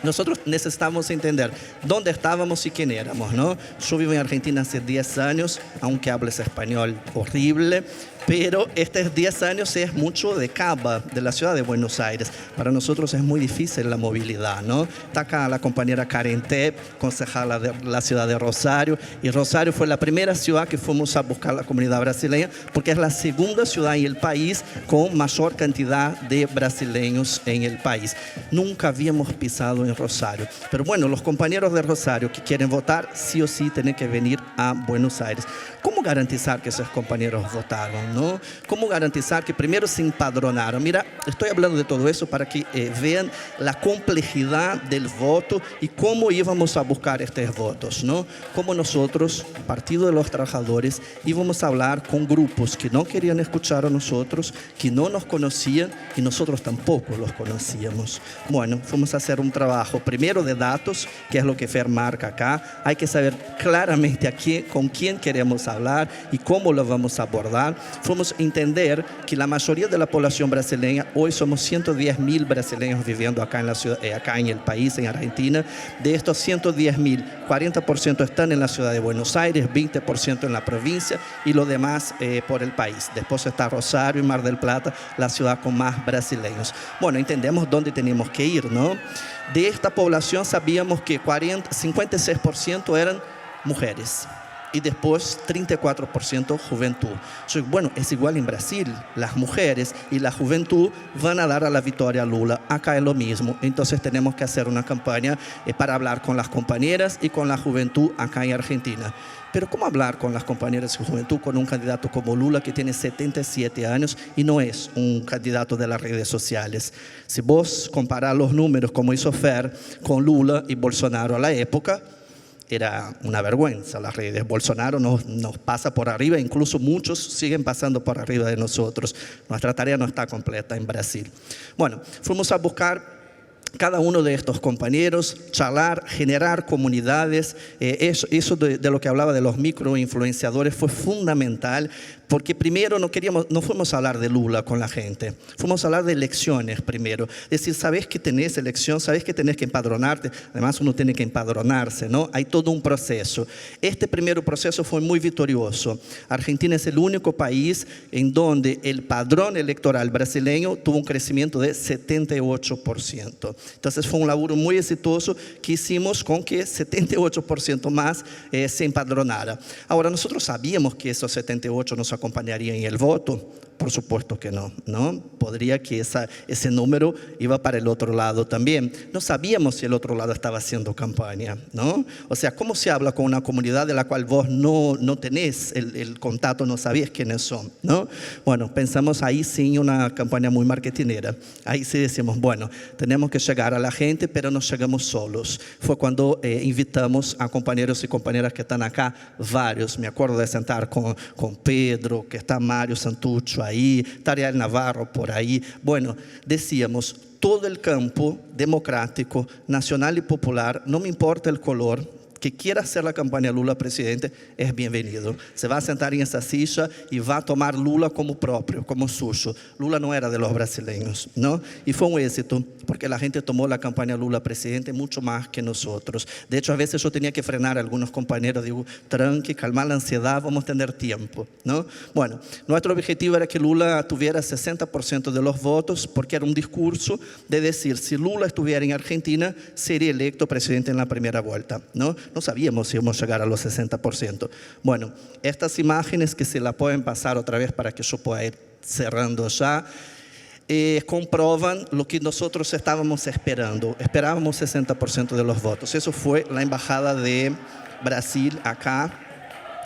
Nosotros necesitamos entender dónde estábamos y quién éramos, ¿no? Yo vivo en Argentina hace 10 años, aunque hables español horrible, pero estos 10 años es mucho de Cava, de la ciudad de Buenos Aires. Para nosotros es muy difícil la movilidad, ¿no? Está acá la compañera Karen Tepp, concejala de la ciudad de Rosario, y Rosario fue la primera ciudad que fuimos a buscar la comunidad brasileña, porque es la segunda ciudad en el país con mayor cantidad de brasileños en el país. Nunca habíamos pisado en Rosario, pero bueno, los compañeros de Rosario que quieren votar, sí o sí tienen que venir a Buenos Aires. ¿Cómo garantizar que esos compañeros votaron, no? ¿Cómo garantizar que primero se empadronaron? Mira, estoy hablando de todo eso para que vean la complejidad del voto y cómo íbamos a buscar estos votos, ¿no? Como nosotros, Partido de los Trabajadores, íbamos a hablar con grupos que no querían escuchar a nosotros, que no nos conocían y nosotros tampoco los conocíamos. Bueno, fuimos a hacer un trabajo primero de datos, que es lo que Fer marca acá. Hay que saber claramente con quién queremos hablar y cómo lo vamos a abordar. Fuimos a entender que la mayoría de la población brasileña, hoy somos 110.000 brasileños viviendo acá en la ciudad, acá en el país, en Argentina. De estos 110.000, 40% están en la ciudad de Buenos Aires, 20% en la provincia y lo demás por el país. Después está Rosario y Mar del Plata, la ciudad con más brasileños. Bueno, entendemos dónde tenemos que ir, ¿no? De esta población sabíamos que 56% eran mujeres y después 34% juventud. Bueno, es igual en Brasil. Las mujeres y la juventud van a dar a la victoria a Lula. Acá es lo mismo. Entonces tenemos que hacer una campaña para hablar con las compañeras y con la juventud acá en Argentina. Pero ¿cómo hablar con las compañeras de juventud con un candidato como Lula que tiene 77 años y no es un candidato de las redes sociales? Si vos comparás los números como hizo Fer con Lula y Bolsonaro a la época, era una vergüenza las redes. Bolsonaro nos pasa por arriba, incluso muchos siguen pasando por arriba de nosotros. Nuestra tarea no está completa en Brasil. Bueno, fuimos a buscar cada uno de estos compañeros, charlar, generar comunidades. Eso de lo que hablaba de los microinfluenciadores fue fundamental Porque primero no fuimos a hablar de Lula con la gente, fuimos a hablar de elecciones primero. Es decir, sabes que tenés elección, sabes que tenés que empadronarte, además uno tiene que empadronarse, ¿no? Hay todo un proceso. Este primer proceso fue muy victorioso. Argentina es el único país en donde el padrón electoral brasileño tuvo un crecimiento de 78%. Entonces fue un laburo muy exitoso que hicimos con que 78% más se empadronara. Ahora, nosotros sabíamos que esos 78 nos acompañarían en el voto. Por supuesto que no, ¿no? Podría que ese número iba para el otro lado también. No sabíamos si el otro lado estaba haciendo campaña, ¿no? O sea, ¿cómo se habla con una comunidad de la cual vos no tenés el contacto, no sabías quiénes son, ¿no? Bueno, pensamos ahí sí en una campaña muy marketinera. Ahí sí decimos, bueno, tenemos que llegar a la gente, pero no llegamos solos. Fue cuando invitamos a compañeros y compañeras que están acá, varios. Me acuerdo de sentar con Pedro, que está Mario Santucho ahí, Tariel Navarro por ahí. Bueno, decíamos, todo el campo democrático, nacional y popular, no me importa el color, que quiera hacer la campaña Lula presidente, es bienvenido. Se va a sentar en esa silla y va a tomar Lula como propio, como suyo. Lula no era de los brasileños, ¿no? Y fue un éxito, porque la gente tomó la campaña Lula presidente mucho más que nosotros. De hecho, a veces yo tenía que frenar a algunos compañeros, digo, tranqui, calmar la ansiedad, vamos a tener tiempo, ¿no? Bueno, nuestro objetivo era que Lula tuviera 60% de los votos, porque era un discurso de decir, si Lula estuviera en Argentina, sería electo presidente en la primera vuelta, ¿no? No sabíamos si íbamos a llegar a los 60%. Bueno, estas imágenes que se la pueden pasar otra vez para que yo pueda ir cerrando ya, comproban lo que nosotros estábamos esperando. Esperábamos 60% de los votos. Eso fue la embajada de Brasil acá,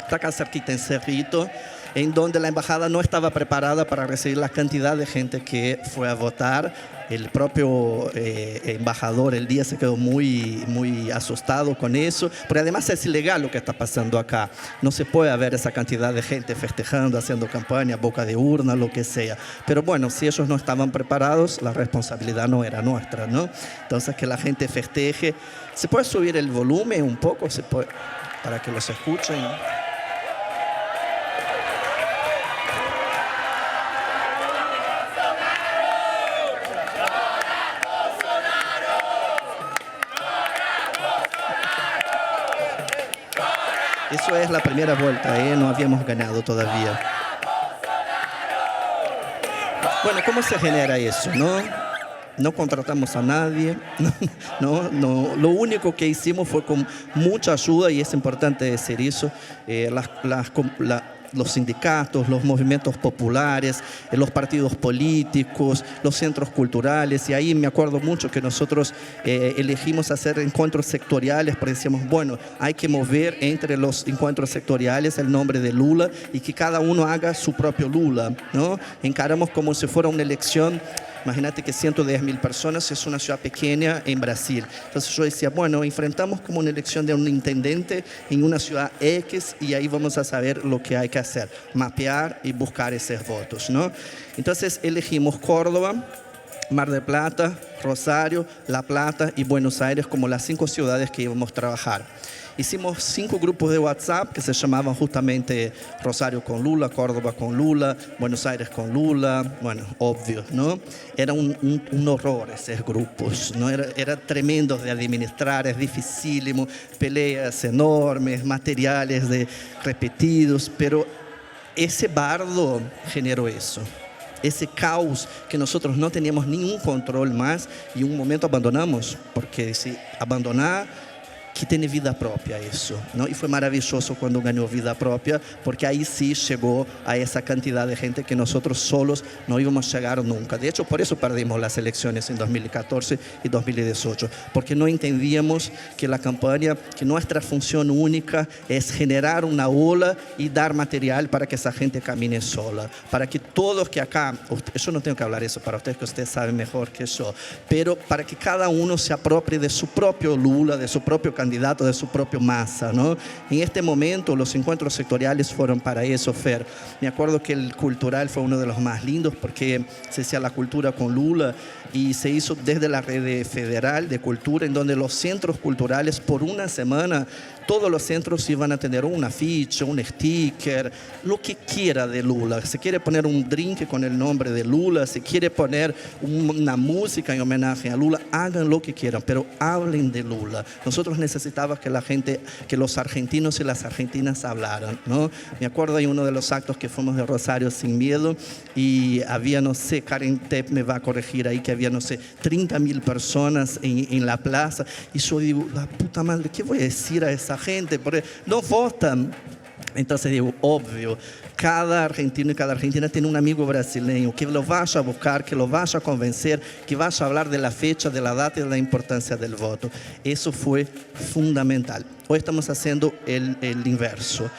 está acá cerquita en Cerrito, en donde la embajada no estaba preparada para recibir la cantidad de gente que fue a votar. El propio embajador el día se quedó muy asustado con eso, porque además es ilegal lo que está pasando acá. No se puede ver esa cantidad de gente festejando, haciendo campaña, boca de urna, lo que sea. Pero bueno, si ellos no estaban preparados, la responsabilidad no era nuestra, ¿no? Entonces, que la gente festeje. ¿Se puede subir el volumen un poco? ¿Se puede, para que los escuchen? Eso es la primera vuelta, no habíamos ganado todavía. Bueno, ¿cómo se genera eso, no? No contratamos a nadie, no. Lo único que hicimos fue con mucha ayuda, y es importante decir eso, los sindicatos, los movimientos populares, los partidos políticos, los centros culturales. Y ahí me acuerdo mucho que nosotros elegimos hacer encuentros sectoriales, porque decíamos, bueno, hay que mover entre los encuentros sectoriales el nombre de Lula y que cada uno haga su propio Lula, ¿no? Encaramos como si fuera una elección. Imagínate que 110.000 personas, es una ciudad pequeña en Brasil. Entonces yo decía, bueno, enfrentamos como una elección de un intendente en una ciudad X, y ahí vamos a saber lo que hay que hacer, mapear y buscar esos votos, ¿no? Entonces elegimos Córdoba, Mar del Plata, Rosario, La Plata y Buenos Aires como las 5 ciudades que íbamos a trabajar. Hicimos 5 grupos de WhatsApp que se llamaban justamente Rosario con Lula, Córdoba con Lula, Buenos Aires con Lula. Bueno, obvio, ¿no? Era un horror esos grupos, ¿no? Era tremendo de administrar, es dificílimo, peleas enormes, materiales repetidos, pero ese bardo generó eso. Ese caos que nosotros no teníamos ningún control más, y en un momento abandonamos, porque si abandonar, que tiene vida propia eso, ¿no? Y fue maravilloso cuando ganó vida propia, porque ahí sí llegó a esa cantidad de gente que nosotros solos no íbamos a llegar nunca. De hecho, por eso perdimos las elecciones en 2014 y 2018, porque no entendíamos que la campaña, que nuestra función única es generar una ola y dar material para que esa gente camine sola, para que todos que acá, yo no tengo que hablar eso para ustedes, que ustedes saben mejor que yo, pero para que cada uno se apropie de su propio Lula, de su propio candidato, candidato de su propia masa, ¿no? En este momento los encuentros sectoriales fueron para eso, Fer. Me acuerdo que el cultural fue uno de los más lindos porque se hacía la cultura con Lula y se hizo desde la red federal de cultura, en donde los centros culturales por una semana, todos los centros iban a tener un afiche, un sticker, lo que quiera de Lula. Se quiere poner un drink con el nombre de Lula, se quiere poner una música en homenaje a Lula, hagan lo que quieran, pero hablen de Lula. Nosotros necesitábamos que la gente, que los argentinos y las argentinas hablaran, ¿no? Me acuerdo de uno de los actos que fuimos de Rosario Sin Miedo y había, no sé, Karen Tepp me va a corregir ahí, que había, no sé, 30.000 personas en la plaza. Y yo digo, la puta madre, ¿qué voy a decir a esa gente? Porque no votan. Entonces digo, obvio, cada argentino y cada argentina tiene un amigo brasileño que lo vaya a buscar, que lo vaya a convencer, que vaya a hablar de la fecha, de la data y de la importancia del voto. Eso fue fundamental. Hoy estamos haciendo el inverso.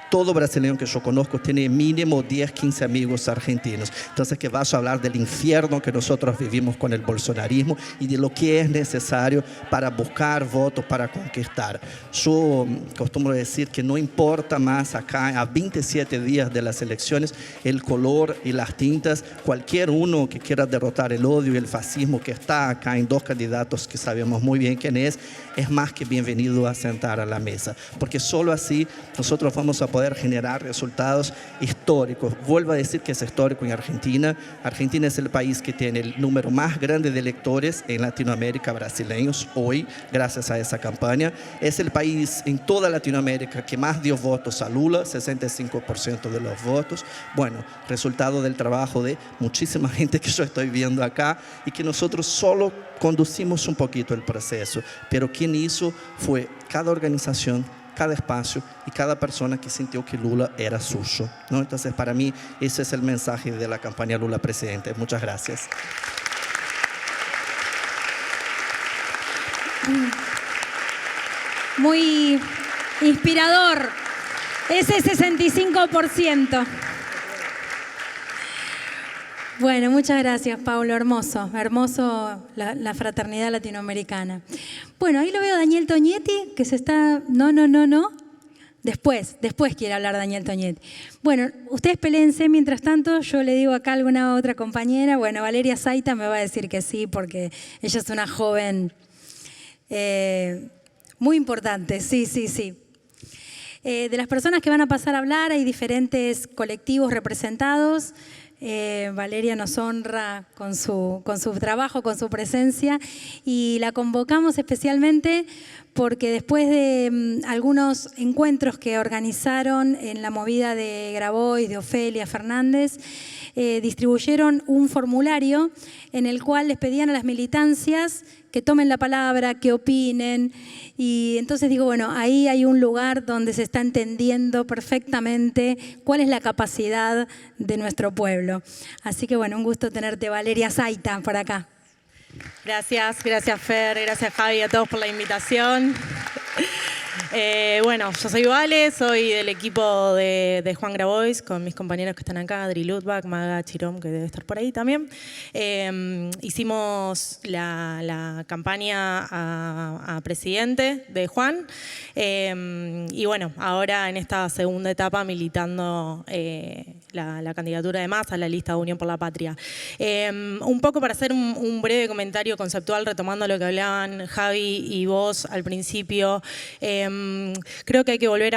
Todo brasileño que yo conozco tiene mínimo 10, 15 amigos argentinos. Entonces, que vas a hablar del infierno que nosotros vivimos con el bolsonarismo y de lo que es necesario para buscar votos, para conquistar. Yo costumbro decir que no importa más acá, a 27 días de las elecciones, el color y las tintas. Cualquier uno que quiera derrotar el odio y el fascismo que está acá en dos candidatos que sabemos muy bien quién es más que bienvenido a sentar a la mesa. Porque solo así nosotros vamos a poder generar resultados históricos. Vuelvo a decir que es histórico en Argentina. Argentina es el país que tiene el número más grande de electores en Latinoamérica brasileños hoy, gracias a esa campaña. Es el país en toda Latinoamérica que más dio votos a Lula, 65% de los votos. Bueno, resultado del trabajo de muchísima gente que yo estoy viendo acá y que nosotros solo conducimos un poquito el proceso, pero quien hizo fue cada organización, cada espacio y cada persona que sintió que Lula era suyo, ¿no? Entonces, para mí, ese es el mensaje de la campaña Lula Presidente. Muchas gracias. Muy inspirador, ese 65%. Bueno, muchas gracias, Paulo. Hermoso, hermoso la fraternidad latinoamericana. Bueno, ahí lo veo a Daniel Toñetti, que se está... No. Después quiere hablar Daniel Toñetti. Bueno, ustedes peleense, mientras tanto yo le digo acá a alguna otra compañera. Bueno, Valeria Zaita me va a decir que sí, porque ella es una joven muy importante, sí. De las personas que van a pasar a hablar, hay diferentes colectivos representados. Valeria nos honra con su trabajo, con su presencia, y la convocamos especialmente porque después de algunos encuentros que organizaron en la movida de Grabois, de Ofelia Fernández, distribuyeron un formulario en el cual les pedían a las militancias que tomen la palabra, que opinen. Y entonces digo, bueno, ahí hay un lugar donde se está entendiendo perfectamente cuál es la capacidad de nuestro pueblo. Así que bueno, un gusto tenerte, Valeria Zaita, por acá. Gracias Fer, gracias Javi, a todos por la invitación. Bueno, yo soy Vale, soy del equipo de Juan Grabois, con mis compañeros que están acá, Adri Lutbach, Maga Chirón, que debe estar por ahí también. Hicimos la campaña a presidente de Juan y bueno, ahora en esta segunda etapa militando la candidatura de Massa, la lista de Unión por la Patria. Un poco para hacer un breve comentario conceptual, retomando lo que hablaban Javi y vos al principio. Creo que hay que volver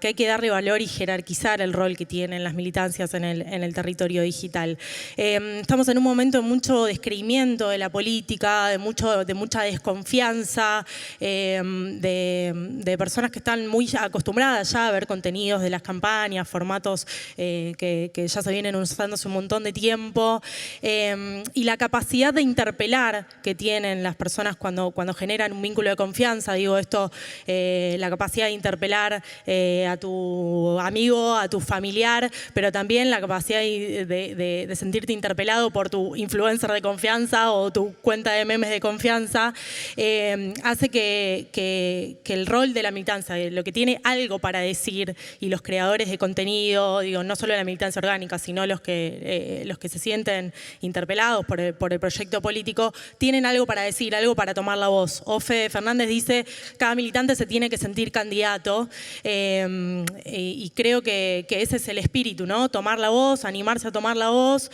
que hay que darle valor y jerarquizar el rol que tienen las militancias en el territorio digital. Estamos en un momento de mucho descreimiento de la política, de mucha desconfianza, de personas que están muy acostumbradas ya a ver contenidos de las campañas, formatos que ya se vienen usando hace un montón de tiempo, y la capacidad de interpelar que tienen las personas cuando generan un vínculo de confianza. Digo, esto la capacidad de interpelar a tu amigo, a tu familiar, pero también la capacidad de sentirte interpelado por tu influencer de confianza o tu cuenta de memes de confianza, hace que el rol de la militancia, lo que tiene algo para decir, y los creadores de contenido, digo, no solo la militancia orgánica, sino los que se sienten interpelados por el proyecto político, tienen algo para decir, algo para tomar la voz. Ofe Fernández dice, cada militante se tiene que sentir candidato, y creo que ese es el espíritu, ¿no? Tomar la voz, animarse a tomar la voz,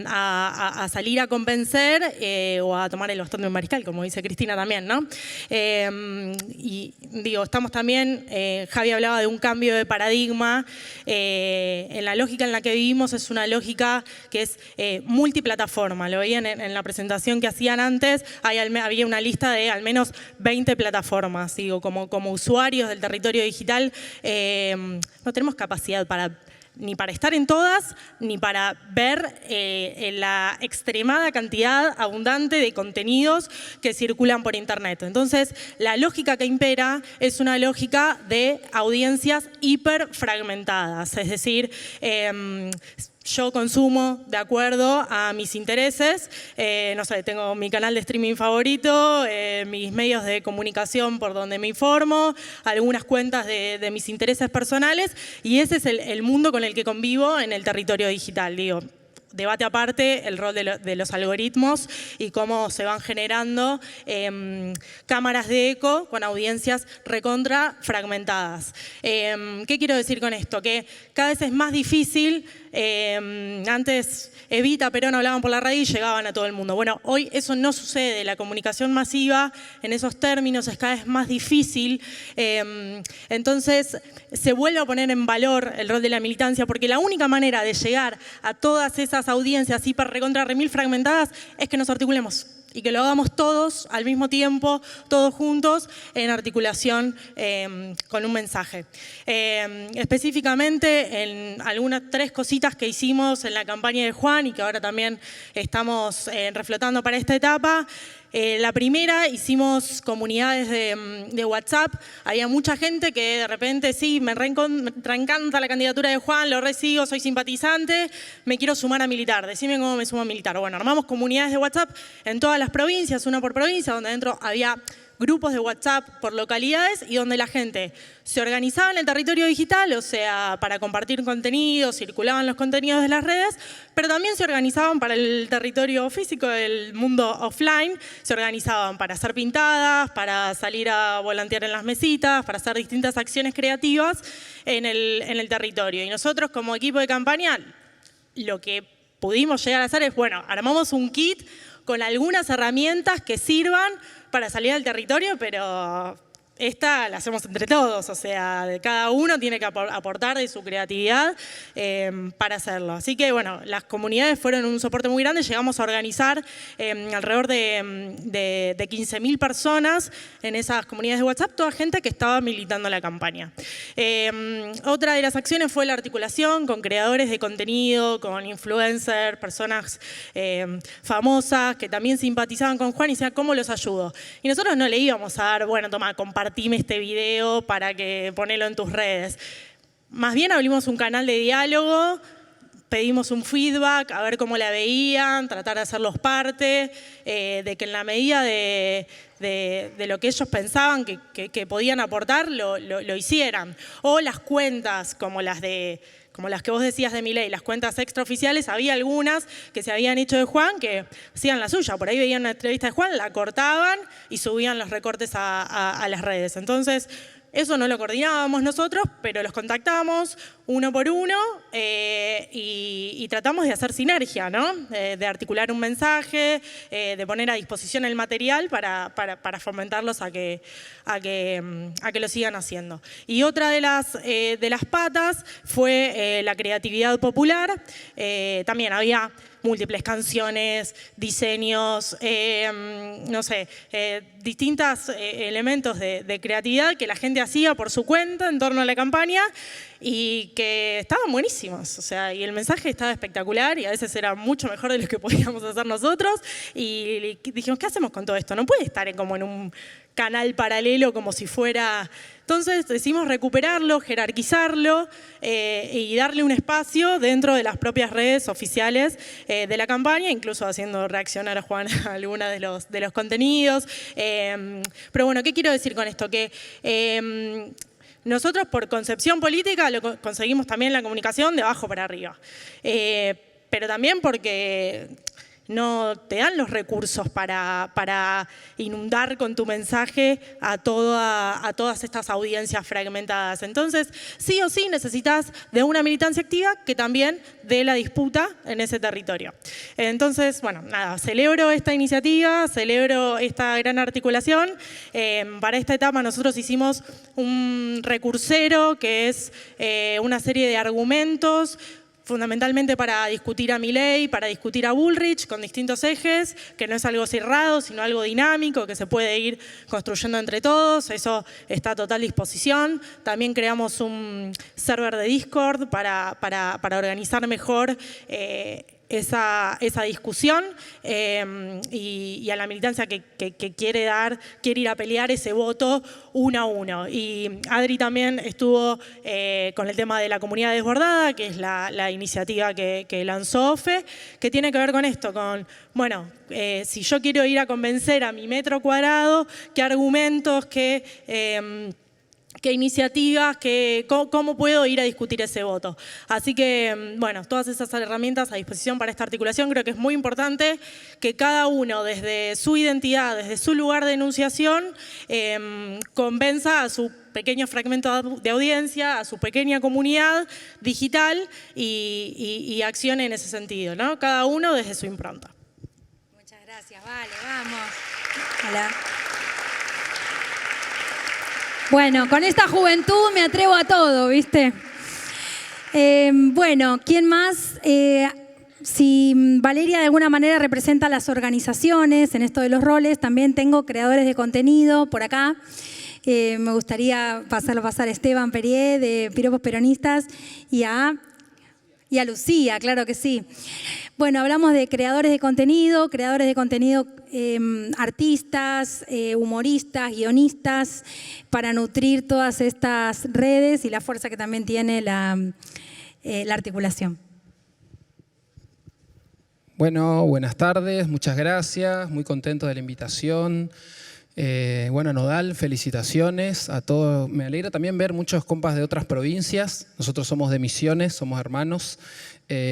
a salir a convencer o a tomar el bastón de un mariscal, como dice Cristina también, ¿no? Y digo, estamos también, Javi hablaba de un cambio de paradigma, en la lógica en la que vivimos es una lógica que es multiplataforma, lo veían en la presentación que hacían antes, había una lista de al menos 20 plataformas, digo, como usuarios del territorio digital, no tenemos capacidad ni para estar en todas, ni para ver la extremada cantidad abundante de contenidos que circulan por Internet. Entonces, la lógica que impera es una lógica de audiencias hiperfragmentadas, es decir, yo consumo de acuerdo a mis intereses, no sé, tengo mi canal de streaming favorito, mis medios de comunicación por donde me informo, algunas cuentas de mis intereses personales, y ese es el mundo con el que convivo en el territorio digital, digo. Debate aparte, el rol de los algoritmos y cómo se van generando cámaras de eco con audiencias recontra fragmentadas. ¿Qué quiero decir con esto? Que cada vez es más difícil, antes Evita, Perón hablaban por la radio y llegaban a todo el mundo. Bueno, hoy eso no sucede, la comunicación masiva en esos términos es cada vez más difícil, entonces se vuelve a poner en valor el rol de la militancia, porque la única manera de llegar a todas esas audiencias hiper recontra remil fragmentadas es que nos articulemos y que lo hagamos todos al mismo tiempo, todos juntos, en articulación con un mensaje. Específicamente en algunas 3 cositas que hicimos en la campaña de Juan y que ahora también estamos reflotando para esta etapa. La primera, hicimos comunidades de WhatsApp. Había mucha gente que de repente, sí, me reencanta la candidatura de Juan, lo resigo, soy simpatizante, me quiero sumar a militar, decime cómo me sumo a militar. Bueno, armamos comunidades de WhatsApp en todas las provincias, una por provincia, donde dentro había grupos de WhatsApp por localidades y donde la gente se organizaba en el territorio digital, o sea, para compartir contenido, circulaban los contenidos de las redes, pero también se organizaban para el territorio físico, el mundo offline, se organizaban para hacer pintadas, para salir a volantear en las mesitas, para hacer distintas acciones creativas en el territorio. Y nosotros como equipo de campaña, lo que pudimos llegar a hacer es, bueno, armamos un kit con algunas herramientas que sirvan para salir al territorio, pero esta la hacemos entre todos, o sea, cada uno tiene que aportar de su creatividad para hacerlo. Así que, bueno, las comunidades fueron un soporte muy grande, llegamos a organizar alrededor de 15.000 personas en esas comunidades de WhatsApp, toda gente que estaba militando la campaña. Otra de las acciones fue la articulación con creadores de contenido, con influencers, personas famosas que también simpatizaban con Juan y decían, ¿cómo los ayudo? Y nosotros no le íbamos a dar, bueno, toma, compartime este video para que ponelo en tus redes. Más bien abrimos un canal de diálogo, pedimos un feedback, a ver cómo la veían, tratar de hacerlos parte, de que en la medida de lo que ellos pensaban que podían aportar, lo hicieran. O las cuentas, como las que vos decías de Milei, las cuentas extraoficiales, había algunas que se habían hecho de Juan que hacían la suya. Por ahí veían una entrevista de Juan, la cortaban y subían los recortes a las redes. Entonces, eso no lo coordinábamos nosotros, pero los contactamos uno por uno y tratamos de hacer sinergia, ¿no? De articular un mensaje, de poner a disposición el material para fomentarlos a que lo sigan haciendo. Y otra de las patas fue la creatividad popular. También había múltiples canciones, diseños, no sé, distintos elementos de creatividad que la gente hacía por su cuenta en torno a la campaña y que estaban buenísimos. O sea, y el mensaje estaba espectacular y a veces era mucho mejor de lo que podíamos hacer nosotros. Y dijimos, ¿qué hacemos con todo esto? No puede estar como en un canal paralelo como si fuera... Entonces decidimos recuperarlo, jerarquizarlo y darle un espacio dentro de las propias redes oficiales de la campaña, incluso haciendo reaccionar a Juan a algunos de los contenidos. Pero bueno, ¿qué quiero decir con esto? Que nosotros por concepción política conseguimos también la comunicación de abajo para arriba. Pero también porque no te dan los recursos para inundar con tu mensaje a todas estas audiencias fragmentadas. Entonces, sí o sí necesitas de una militancia activa que también dé la disputa en ese territorio. Entonces, bueno, nada, celebro esta iniciativa, celebro esta gran articulación. Para esta etapa nosotros hicimos un recursero, que es una serie de argumentos fundamentalmente para discutir a Milei, para discutir a Bullrich con distintos ejes, que no es algo cerrado, sino algo dinámico, que se puede ir construyendo entre todos. Eso está a total disposición. También creamos un server de Discord para organizar mejor esa discusión y a la militancia que quiere ir a pelear ese voto uno a uno. Y Adri también estuvo con el tema de la comunidad desbordada, que es la iniciativa que lanzó OFE, que tiene que ver con esto, con, bueno, si yo quiero ir a convencer a mi metro cuadrado, qué argumentos, qué iniciativas, cómo puedo ir a discutir ese voto. Así que, bueno, todas esas herramientas a disposición para esta articulación. Creo que es muy importante que cada uno, desde su identidad, desde su lugar de enunciación, convenza a su pequeño fragmento de audiencia, a su pequeña comunidad digital y accione en ese sentido, ¿no? Cada uno desde su impronta. Muchas gracias, vale, vamos. Hola. Bueno, con esta juventud me atrevo a todo, ¿viste? Bueno, ¿quién más? Si Valeria de alguna manera representa a las organizaciones en esto de los roles, también tengo creadores de contenido por acá. Me gustaría pasar a Esteban Perier de Piropos Peronistas y a Lucía, claro que sí. Bueno, hablamos de creadores de contenido, artistas, humoristas, guionistas, para nutrir todas estas redes y la fuerza que también tiene la articulación. Bueno, buenas tardes, muchas gracias, muy contento de la invitación. Bueno, Nodal, felicitaciones a todos. Me alegra también ver muchos compas de otras provincias. Nosotros somos de Misiones, somos hermanos.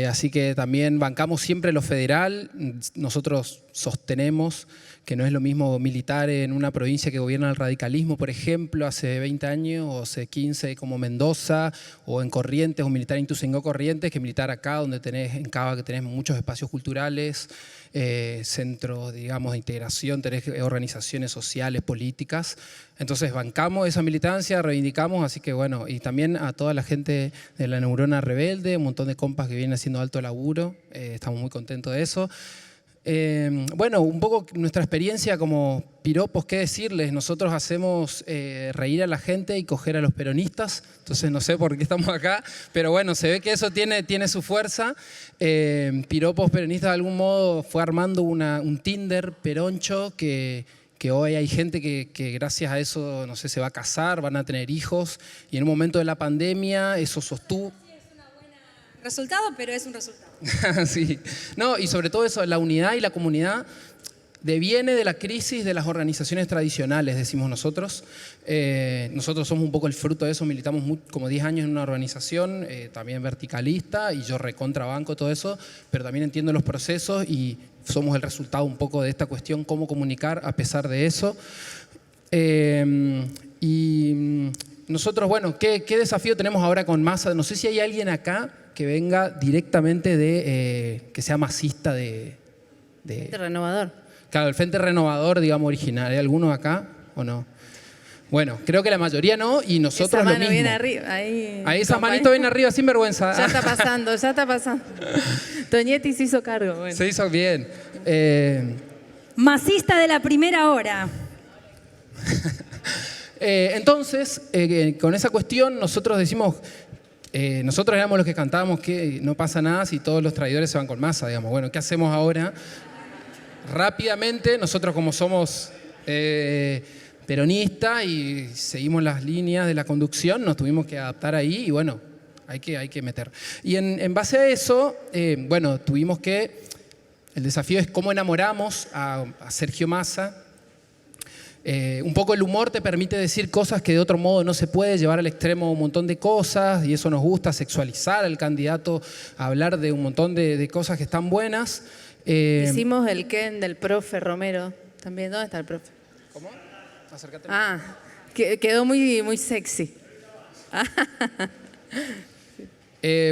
Así que también bancamos siempre lo federal. Nosotros sostenemos que no es lo mismo militar en una provincia que gobierna el radicalismo, por ejemplo, hace 20 años o hace 15 como Mendoza, o en Corrientes, o militar en Ituzaingó, Corrientes, que militar acá, donde tenés en Cava, que tenés muchos espacios culturales, centros, digamos, de integración, tenés organizaciones sociales, políticas. Entonces bancamos esa militancia, reivindicamos, así que bueno, y también a toda la gente de la Neurona Rebelde, un montón de compas que vienen haciendo alto laburo, estamos muy contentos de eso. Bueno, un poco nuestra experiencia como piropos, ¿qué decirles? Nosotros hacemos reír a la gente y coger a los peronistas, entonces no sé por qué estamos acá, pero bueno, se ve que eso tiene su fuerza. Piropos Peronistas de algún modo fue armando un Tinder peroncho que hoy hay gente que gracias a eso, no sé, se va a casar, van a tener hijos, y en un momento de la pandemia eso sostuvo. Resultado, pero es un resultado. Sí. No, y sobre todo eso, la unidad y la comunidad deviene de la crisis de las organizaciones tradicionales, decimos nosotros. Nosotros somos un poco el fruto de eso, militamos como 10 años en una organización, también verticalista, y yo recontrabanco todo eso, pero también entiendo los procesos y somos el resultado un poco de esta cuestión, cómo comunicar a pesar de eso. Y nosotros, bueno, ¿qué desafío tenemos ahora con Massa? No sé si hay alguien acá que venga directamente que sea masista de... Frente Renovador. Claro, el Frente Renovador, digamos, original. ¿Hay alguno acá o no? Bueno, creo que la mayoría no, y nosotros lo mismo. Esa mano viene arriba. Ahí esa manito viene arriba, sin vergüenza. Ya está pasando, ya está pasando. Toñetti se hizo cargo. Bueno. Se hizo bien. Masista de la primera hora. Entonces, con esa cuestión nosotros decimos, nosotros éramos los que cantábamos que no pasa nada si todos los traidores se van con Massa, digamos. Bueno, ¿qué hacemos ahora? Rápidamente, nosotros como somos peronistas y seguimos las líneas de la conducción, nos tuvimos que adaptar ahí y bueno, hay que meter. Y en base a eso, bueno, tuvimos que... El desafío es cómo enamoramos a Sergio Massa. Un poco el humor te permite decir cosas que de otro modo no se puede, llevar al extremo un montón de cosas y eso nos gusta, sexualizar al candidato, hablar de un montón de cosas que están buenas. Hicimos el Ken del profe Romero también. ¿Dónde está el profe? ¿Cómo? Acércate. Quedó muy, muy sexy.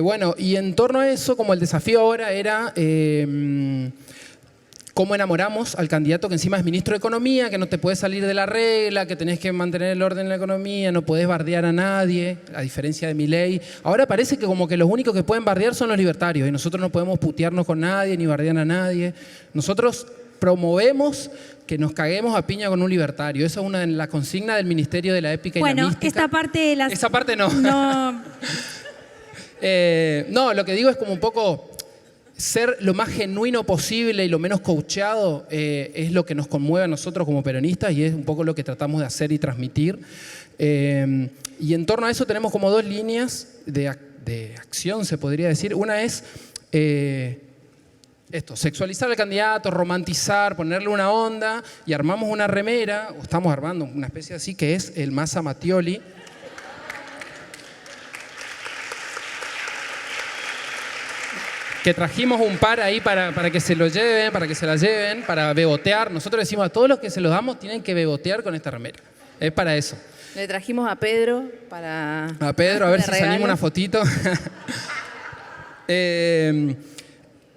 Bueno, y en torno a eso, como el desafío ahora era cómo enamoramos al candidato que encima es ministro de Economía, que no te puedes salir de la regla, que tenés que mantener el orden en la economía, no podés bardear a nadie, a diferencia de Milei. Ahora parece que como que los únicos que pueden bardear son los libertarios y nosotros no podemos putearnos con nadie ni bardear a nadie. Nosotros promovemos que nos caguemos a piña con un libertario. Esa es una de las consignas del Ministerio de la Épica y la Mística. Esta parte... Esa parte no. No... No, lo que digo es como un poco ser lo más genuino posible y lo menos coacheado es lo que nos conmueve a nosotros como peronistas y es un poco lo que tratamos de hacer y transmitir. Y en torno a eso tenemos como dos líneas de acción, se podría decir. Una es sexualizar al candidato, romantizar, ponerle una onda y armamos una remera, o estamos armando una especie así, que es el Massa Mattioli. Que trajimos un par ahí para que se lo lleven, para que se la lleven, para bebotear. Nosotros decimos a todos los que se los damos tienen que bebotear con esta remera. Es para eso. Le trajimos a Pedro para... A Pedro, a ver si regalo. salimos una fotito.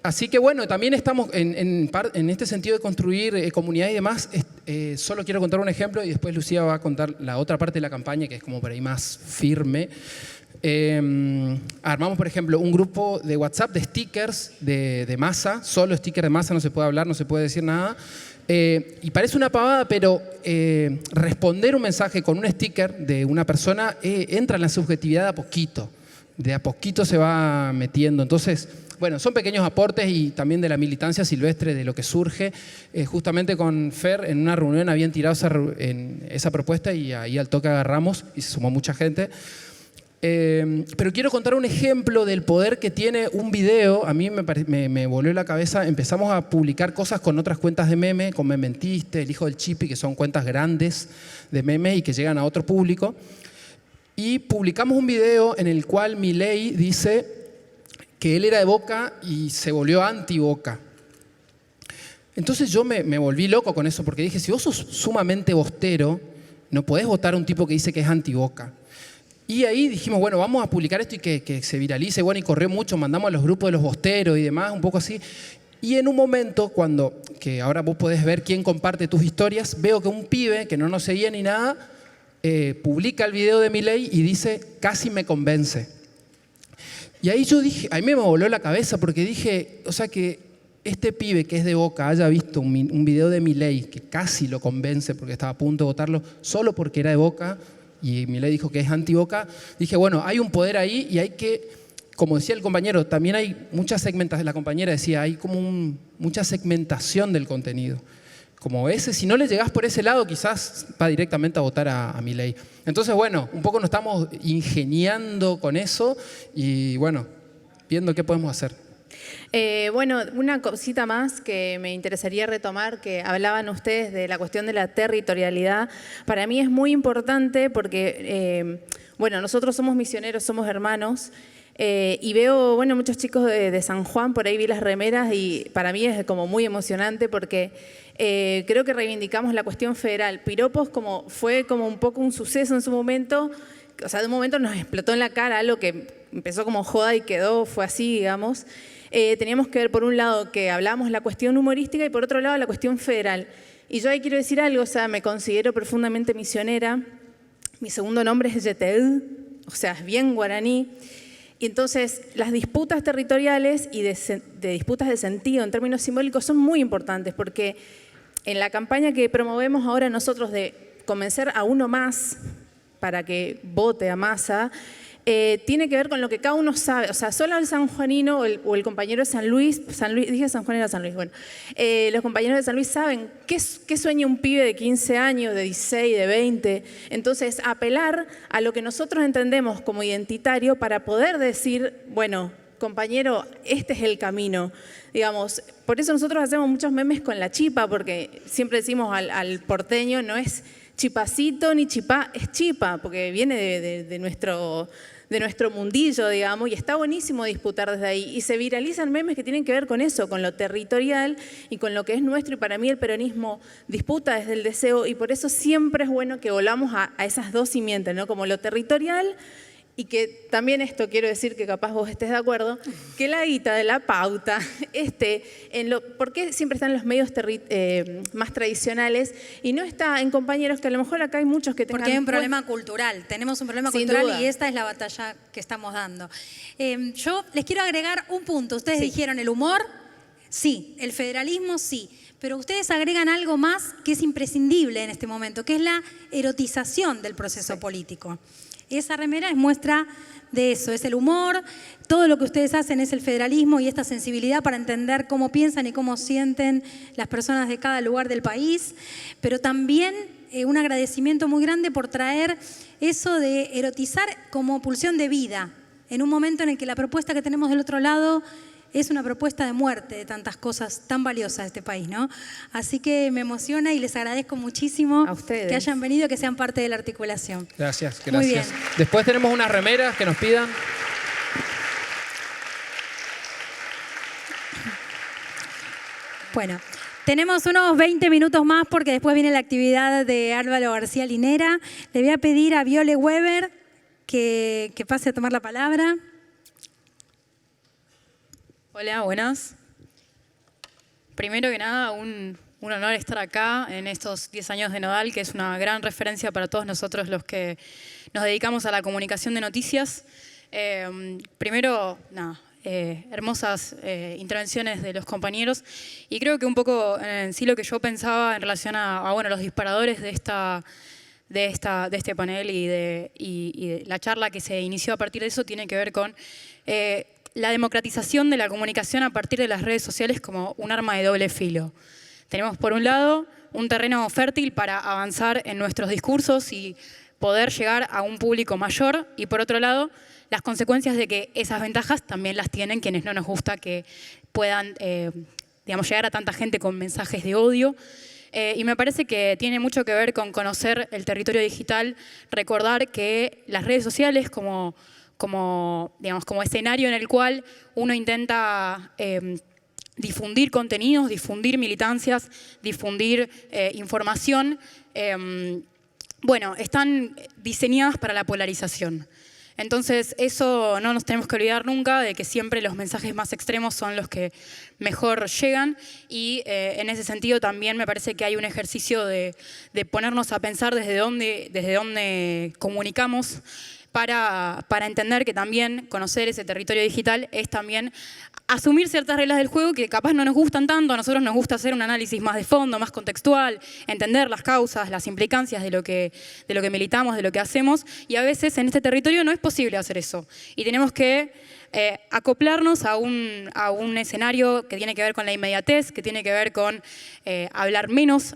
Así que bueno, también estamos en este sentido de construir comunidad y demás. Solo quiero contar un ejemplo y después Lucía va a contar la otra parte de la campaña que es como por ahí más firme. Armamos, por ejemplo, un grupo de WhatsApp de stickers de Massa, solo stickers de Massa, no se puede hablar, no se puede decir nada. Y parece una pavada, pero responder un mensaje con un sticker de una persona entra en la subjetividad de a poquito se va metiendo. Entonces, bueno, son pequeños aportes y también de la militancia silvestre, de lo que surge. Justamente con Fer, en una reunión habían tirado esa propuesta y ahí al toque agarramos y se sumó mucha gente. Pero quiero contar un ejemplo del poder que tiene un video. A mí me volvió la cabeza. Empezamos a publicar cosas con otras cuentas de meme, con Mementiste, El Hijo del Chipi, que son cuentas grandes de meme y que llegan a otro público. Y publicamos un video en el cual Milei dice que él era de Boca y se volvió anti-Boca. Entonces yo me volví loco con eso porque dije, si vos sos sumamente bostero, no podés votar a un tipo que dice que es anti-Boca. Y ahí dijimos, bueno, vamos a publicar esto y que se viralice. Bueno, y corrió mucho, mandamos a los grupos de los bosteros y demás, un poco así. Y en un momento, que ahora vos podés ver quién comparte tus historias, veo que un pibe que no nos seguía ni nada, publica el video de Milei y dice, casi me convence. Y ahí yo dije, a mí me voló la cabeza porque dije, o sea que este pibe que es de Boca haya visto un video de Milei que casi lo convence porque estaba a punto de votarlo, solo porque era de Boca, y Milei dijo que es anti-Boca, dije, bueno, hay un poder ahí y hay que, como decía el compañero, también hay mucha segmentación, la compañera decía, hay como mucha segmentación del contenido. Como ese, si no le llegás por ese lado, quizás va directamente a votar a Milei. Entonces, bueno, un poco nos estamos ingeniando con eso y, bueno, viendo qué podemos hacer. Bueno, una cosita más que me interesaría retomar, que hablaban ustedes de la cuestión de la territorialidad. Para mí es muy importante porque, bueno, nosotros somos misioneros, somos hermanos, y veo, bueno, muchos chicos de San Juan, por ahí vi las remeras y para mí es como muy emocionante porque creo que reivindicamos la cuestión federal. Piropos fue como un poco un suceso en su momento, o sea, de un momento nos explotó en la cara algo que empezó como joda y fue así, digamos. Teníamos que ver, por un lado, que hablábamos la cuestión humorística y por otro lado la cuestión federal. Y yo ahí quiero decir algo, o sea, me considero profundamente misionera. Mi segundo nombre es Yeteud, o sea, es bien guaraní. Y entonces las disputas territoriales y de disputas de sentido en términos simbólicos son muy importantes porque en la campaña que promovemos ahora nosotros de convencer a uno más para que vote a Massa, tiene que ver con lo que cada uno sabe. O sea, solo el sanjuanino o el compañero de San Luis, dije San Juan era San Luis, bueno, los compañeros de San Luis saben qué sueña un pibe de 15 años, de 16, de 20. Entonces, apelar a lo que nosotros entendemos como identitario para poder decir, bueno, compañero, este es el camino. Digamos, por eso nosotros hacemos muchos memes con la chipa, porque siempre decimos al porteño, no es chipacito ni chipá, es chipa, porque viene de nuestro mundillo, digamos, y está buenísimo disputar desde ahí. Y se viralizan memes que tienen que ver con eso, con lo territorial y con lo que es nuestro. Y para mí el peronismo disputa desde el deseo, y por eso siempre es bueno que volvamos a esas dos simientes, ¿no? Como lo territorial. Y que también esto quiero decir, que capaz vos estés de acuerdo, que la guita de la pauta ¿por qué siempre está en los medios más tradicionales y no está en compañeros que a lo mejor acá hay muchos que tengan... Porque hay un problema cultural, tenemos un problema Sin cultural duda. y esta es la batalla que estamos dando. Yo les quiero agregar un punto. Ustedes dijeron el humor, sí, el federalismo, sí. Pero ustedes agregan algo más que es imprescindible en este momento, que es la erotización del proceso político. Esa remera es muestra de eso, es el humor, todo lo que ustedes hacen es el federalismo y esta sensibilidad para entender cómo piensan y cómo sienten las personas de cada lugar del país, pero también un agradecimiento muy grande por traer eso de erotizar como pulsión de vida, en un momento en el que la propuesta que tenemos del otro lado es una propuesta de muerte de tantas cosas tan valiosas de este país, ¿no? Así que me emociona y les agradezco muchísimo a ustedes que hayan venido, que sean parte de la articulación. Gracias, gracias. Muy bien. Después tenemos unas remeras que nos pidan. Bueno, tenemos unos 20 minutos más porque después viene la actividad de Álvaro García Linera. Le voy a pedir a Viole Weber que pase a tomar la palabra. Hola, buenas. Primero que nada, un honor estar acá en estos 10 años de Nodal, que es una gran referencia para todos nosotros los que nos dedicamos a la comunicación de noticias. Primero, hermosas intervenciones de los compañeros y creo que un poco en sí lo que yo pensaba en relación a los disparadores de este panel y de la charla que se inició a partir de eso tiene que ver con la democratización de la comunicación a partir de las redes sociales como un arma de doble filo. Tenemos por un lado un terreno fértil para avanzar en nuestros discursos y poder llegar a un público mayor y por otro lado las consecuencias de que esas ventajas también las tienen quienes no nos gusta que puedan llegar a tanta gente con mensajes de odio. Y me parece que tiene mucho que ver con conocer el territorio digital, recordar que las redes sociales como escenario en el cual uno intenta difundir contenidos, difundir militancias, difundir información, están diseñadas para la polarización. Entonces, eso no nos tenemos que olvidar nunca de que siempre los mensajes más extremos son los que mejor llegan y en ese sentido también me parece que hay un ejercicio de ponernos a pensar desde dónde comunicamos para entender que también conocer ese territorio digital es también asumir ciertas reglas del juego que capaz no nos gustan tanto, a nosotros nos gusta hacer un análisis más de fondo, más contextual, entender las causas, las implicancias de lo que militamos, de lo que hacemos, y a veces en este territorio no es posible hacer eso. Y tenemos que acoplarnos a un escenario que tiene que ver con la inmediatez, que tiene que ver con hablar menos,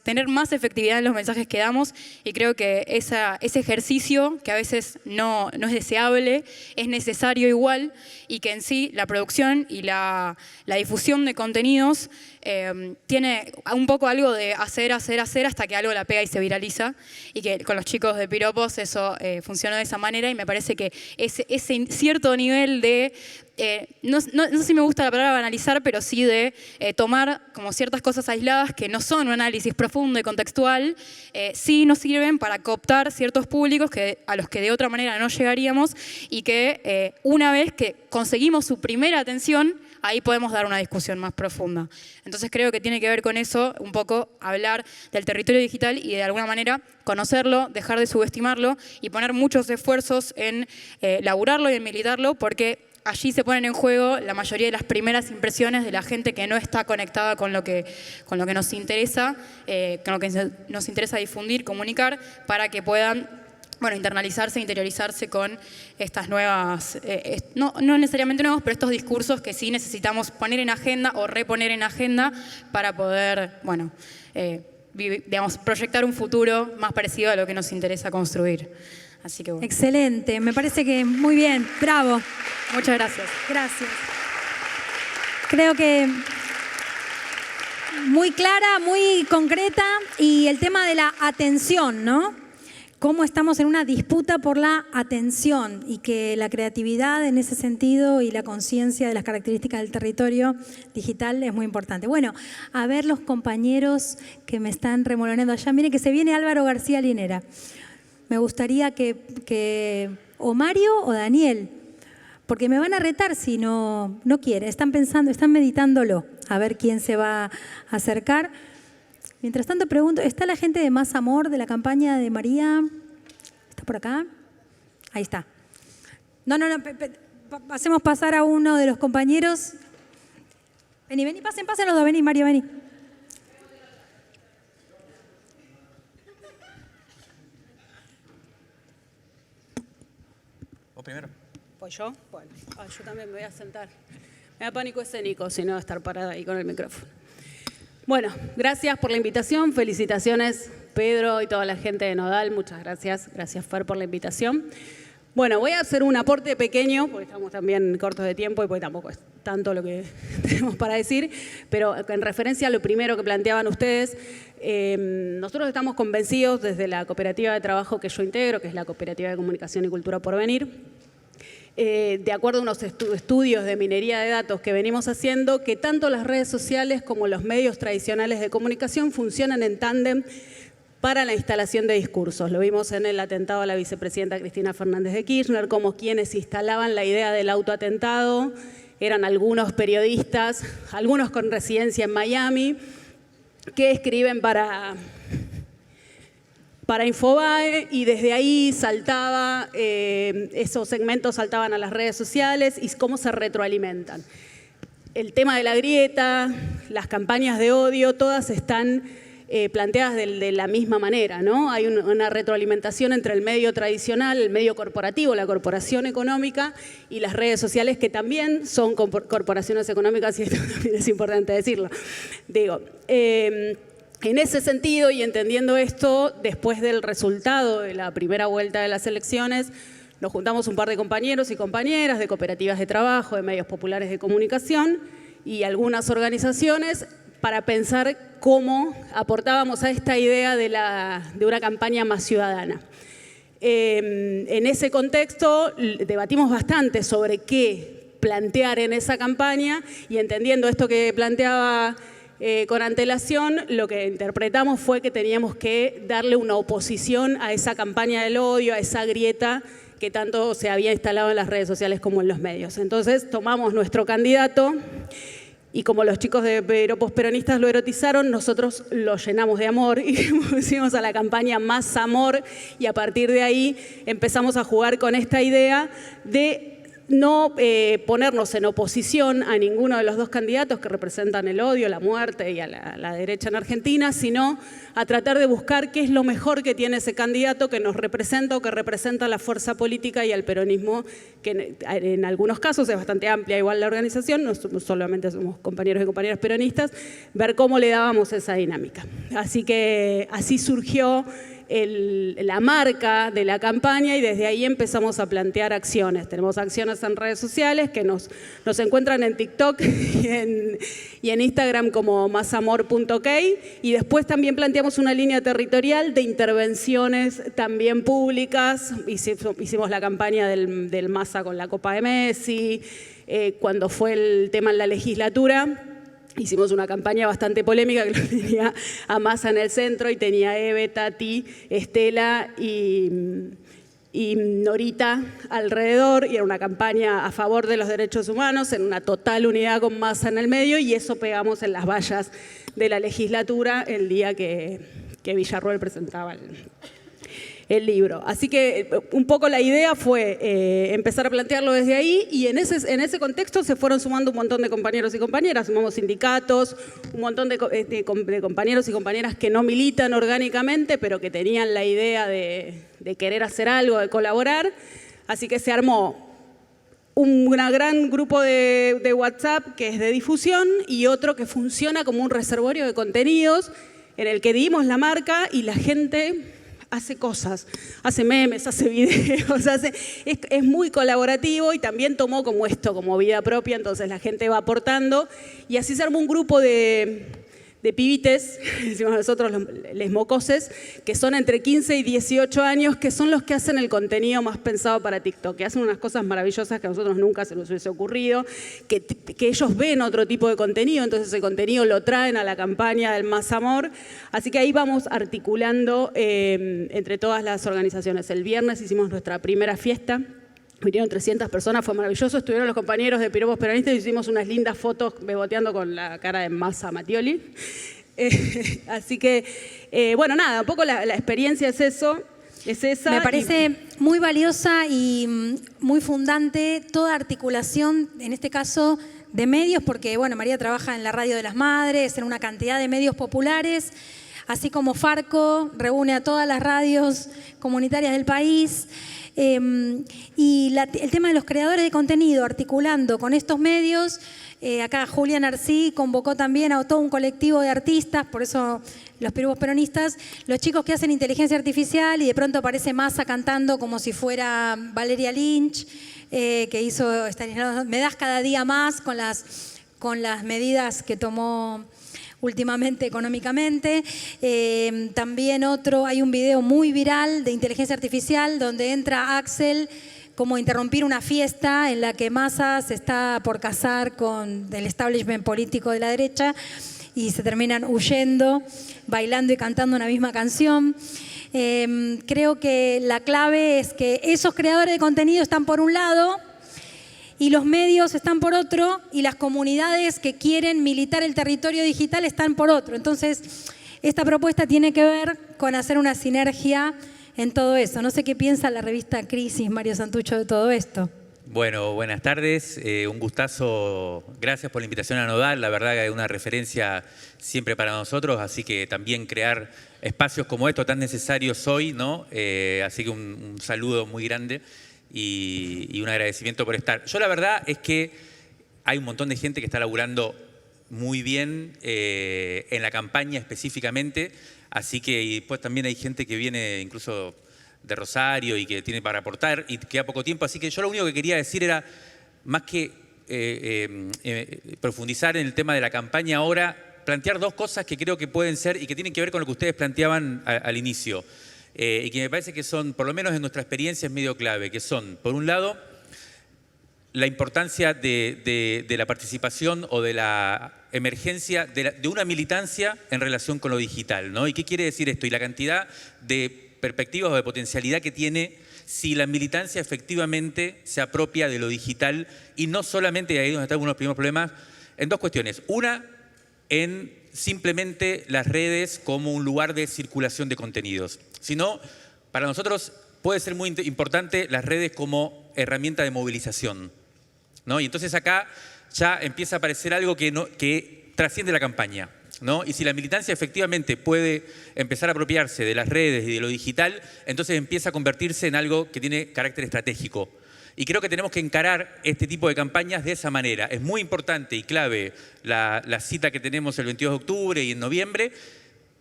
tener más efectividad en los mensajes que damos, y creo que ese ejercicio, que a veces no es deseable, es necesario igual, y que en sí la producción y la difusión de contenidos tiene un poco algo de hacer hasta que algo la pega y se viraliza, y que con los chicos de Piropos eso funcionó de esa manera, y me parece que ese cierto nivel de, no sé si me gusta la palabra banalizar, pero sí de tomar como ciertas cosas aisladas que no son un análisis profundo y contextual, sí nos sirven para cooptar ciertos públicos a los que de otra manera no llegaríamos, y que una vez que conseguimos su primera atención, ahí podemos dar una discusión más profunda. Entonces creo que tiene que ver con eso, un poco hablar del territorio digital y de alguna manera conocerlo, dejar de subestimarlo y poner muchos esfuerzos en laburarlo y en militarlo, porque allí se ponen en juego la mayoría de las primeras impresiones de la gente que no está conectada con lo que nos interesa, con lo que nos interesa difundir, comunicar, para que puedan bueno, internalizarse, interiorizarse con estas nuevas, no necesariamente nuevos, pero estos discursos que sí necesitamos poner en agenda o reponer en agenda para poder, bueno, digamos, proyectar un futuro más parecido a lo que nos interesa construir. Así que bueno. Excelente, me parece que muy bien, bravo. Muchas gracias. Gracias. Creo que muy clara, muy concreta, y el tema de la atención, ¿no? Cómo estamos en una disputa por la atención y que la creatividad en ese sentido y la conciencia de las características del territorio digital es muy importante. Bueno, a ver los compañeros que me están remoloneando allá. Miren que se viene Álvaro García Linera. Me gustaría que o Mario o Daniel, porque me van a retar si no quieren. Están pensando, están meditándolo, a ver quién se va a acercar. Mientras tanto pregunto, ¿está la gente de Más Amor, de la campaña de María? ¿Está por acá? Ahí está. No, hacemos pasar a uno de los compañeros. Vení, pasen los dos, vení, Mario, vení. ¿O primero? ¿Pues yo? Bueno, yo también me voy a sentar. Me da pánico escénico, si no estar parada ahí con el micrófono. Bueno, gracias por la invitación. Felicitaciones, Pedro y toda la gente de Nodal. Muchas gracias. Gracias, Fer, por la invitación. Bueno, voy a hacer un aporte pequeño, porque estamos también cortos de tiempo y porque tampoco es tanto lo que tenemos para decir, pero en referencia a lo primero que planteaban ustedes, nosotros estamos convencidos desde la cooperativa de trabajo que yo integro, que es la Cooperativa de Comunicación y Cultura Porvenir, de acuerdo a unos estudios de minería de datos que venimos haciendo, que tanto las redes sociales como los medios tradicionales de comunicación funcionan en tándem para la instalación de discursos. Lo vimos en el atentado a la vicepresidenta Cristina Fernández de Kirchner, como quienes instalaban la idea del autoatentado eran algunos periodistas, algunos con residencia en Miami, que escriben para Infobae, y desde ahí saltaba, esos segmentos saltaban a las redes sociales y cómo se retroalimentan. El tema de la grieta, las campañas de odio, todas están planteadas de la misma manera, ¿no? Hay una retroalimentación entre el medio tradicional, el medio corporativo, la corporación económica, y las redes sociales, que también son corporaciones económicas, y esto también es importante decirlo. Digo, en ese sentido, y entendiendo esto, después del resultado de la primera vuelta de las elecciones, nos juntamos un par de compañeros y compañeras de cooperativas de trabajo, de medios populares de comunicación y algunas organizaciones para pensar cómo aportábamos a esta idea de una campaña más ciudadana. En ese contexto debatimos bastante sobre qué plantear en esa campaña, y entendiendo esto que planteaba con antelación, lo que interpretamos fue que teníamos que darle una oposición a esa campaña del odio, a esa grieta que tanto se había instalado en las redes sociales como en los medios. Entonces tomamos nuestro candidato y, como los chicos de Piropos Peronistas lo erotizaron, nosotros lo llenamos de amor y pusimos a la campaña Más Amor, y a partir de ahí empezamos a jugar con esta idea de no ponernos en oposición a ninguno de los dos candidatos que representan el odio, la muerte y a la derecha en Argentina, sino a tratar de buscar qué es lo mejor que tiene ese candidato que nos representa o que representa a la fuerza política y al peronismo, que en algunos casos es bastante amplia igual la organización, no solamente somos compañeros y compañeras peronistas, ver cómo le dábamos esa dinámica. Así que así surgió la marca de la campaña, y desde ahí empezamos a plantear acciones. Tenemos acciones en redes sociales que nos encuentran en TikTok y en Instagram como masamor.ok, y después también planteamos una línea territorial de intervenciones también públicas. Hicimos la campaña del Massa con la Copa de Messi, cuando fue el tema en la legislatura. Hicimos una campaña bastante polémica que lo tenía a Massa en el centro y tenía a Eve, Tati, Estela y Norita alrededor, y era una campaña a favor de los derechos humanos en una total unidad con Massa en el medio, y eso pegamos en las vallas de la legislatura el día que Villarroel presentaba el libro. Así que un poco la idea fue empezar a plantearlo desde ahí, y en ese contexto se fueron sumando un montón de compañeros y compañeras, sumamos sindicatos, un montón de compañeros y compañeras que no militan orgánicamente, pero que tenían la idea de de querer hacer algo, de colaborar. Así que se armó un gran grupo de WhatsApp que es de difusión y otro que funciona como un reservorio de contenidos en el que dimos la marca y la gente hace cosas, hace memes, hace videos, es muy colaborativo y también tomó como esto, como vida propia, entonces la gente va aportando y así se armó un grupo de pibites, decimos nosotros les mocoses, que son entre 15 y 18 años, que son los que hacen el contenido más pensado para TikTok, que hacen unas cosas maravillosas que a nosotros nunca se nos hubiese ocurrido, que ellos ven otro tipo de contenido, entonces ese contenido lo traen a la campaña del Más Amor. Así que ahí vamos articulando entre todas las organizaciones. El viernes hicimos nuestra primera fiesta. Vinieron 300 personas, fue maravilloso. Estuvieron los compañeros de Piropos Peronistas y hicimos unas lindas fotos beboteando con la cara de Massa Mattioli. Así que, bueno, nada, un poco la experiencia es eso. Es esa. Me parece muy valiosa y muy fundante toda articulación, en este caso de medios, porque bueno, María trabaja en la Radio de las Madres, en una cantidad de medios populares, así como Farco reúne a todas las radios comunitarias del país. Y el tema de los creadores de contenido, articulando con estos medios, acá Julián Arcí convocó también a todo un colectivo de artistas, por eso los Piropos Peronistas, los chicos que hacen inteligencia artificial y de pronto aparece Massa cantando como si fuera Valeria Lynch, que hizo Me das cada día más con las medidas que tomó últimamente económicamente. También hay un video muy viral de inteligencia artificial donde entra Axel como interrumpir una fiesta en la que Massa se está por casar con el establishment político de la derecha y se terminan huyendo, bailando y cantando una misma canción. Creo que la clave es que esos creadores de contenido están por un lado y los medios están por otro, y las comunidades que quieren militar el territorio digital están por otro. Entonces, esta propuesta tiene que ver con hacer una sinergia en todo eso. No sé qué piensa la revista Crisis, Mario Santucho, de todo esto. Bueno, buenas tardes. Un gustazo. Gracias por la invitación a Nodal. La verdad que es una referencia siempre para nosotros, así que también crear espacios como estos tan necesarios hoy, ¿no? Así que un saludo muy grande. Y un agradecimiento por estar. Yo la verdad es que hay un montón de gente que está laburando muy bien en la campaña específicamente, así que y después también hay gente que viene incluso de Rosario y que tiene para aportar y queda poco tiempo, así que yo lo único que quería decir era, más que profundizar en el tema de la campaña ahora, plantear dos cosas que creo que pueden ser y que tienen que ver con lo que ustedes planteaban al inicio. Y que me parece que son, por lo menos en nuestra experiencia, es medio clave, que son, por un lado, la importancia de la participación o de la emergencia de una militancia en relación con lo digital, ¿no? ¿Y qué quiere decir esto? Y la cantidad de perspectivas o de potencialidad que tiene si la militancia efectivamente se apropia de lo digital y no solamente, y ahí es donde están unos primeros problemas, en dos cuestiones. Una, en simplemente las redes como un lugar de circulación de contenidos, sino para nosotros puede ser muy importante las redes como herramienta de movilización, ¿no? Y entonces acá ya empieza a aparecer algo que trasciende la campaña, ¿no? Y si la militancia efectivamente puede empezar a apropiarse de las redes y de lo digital, entonces empieza a convertirse en algo que tiene carácter estratégico. Y creo que tenemos que encarar este tipo de campañas de esa manera. Es muy importante y clave la cita que tenemos el 22 de octubre y en noviembre,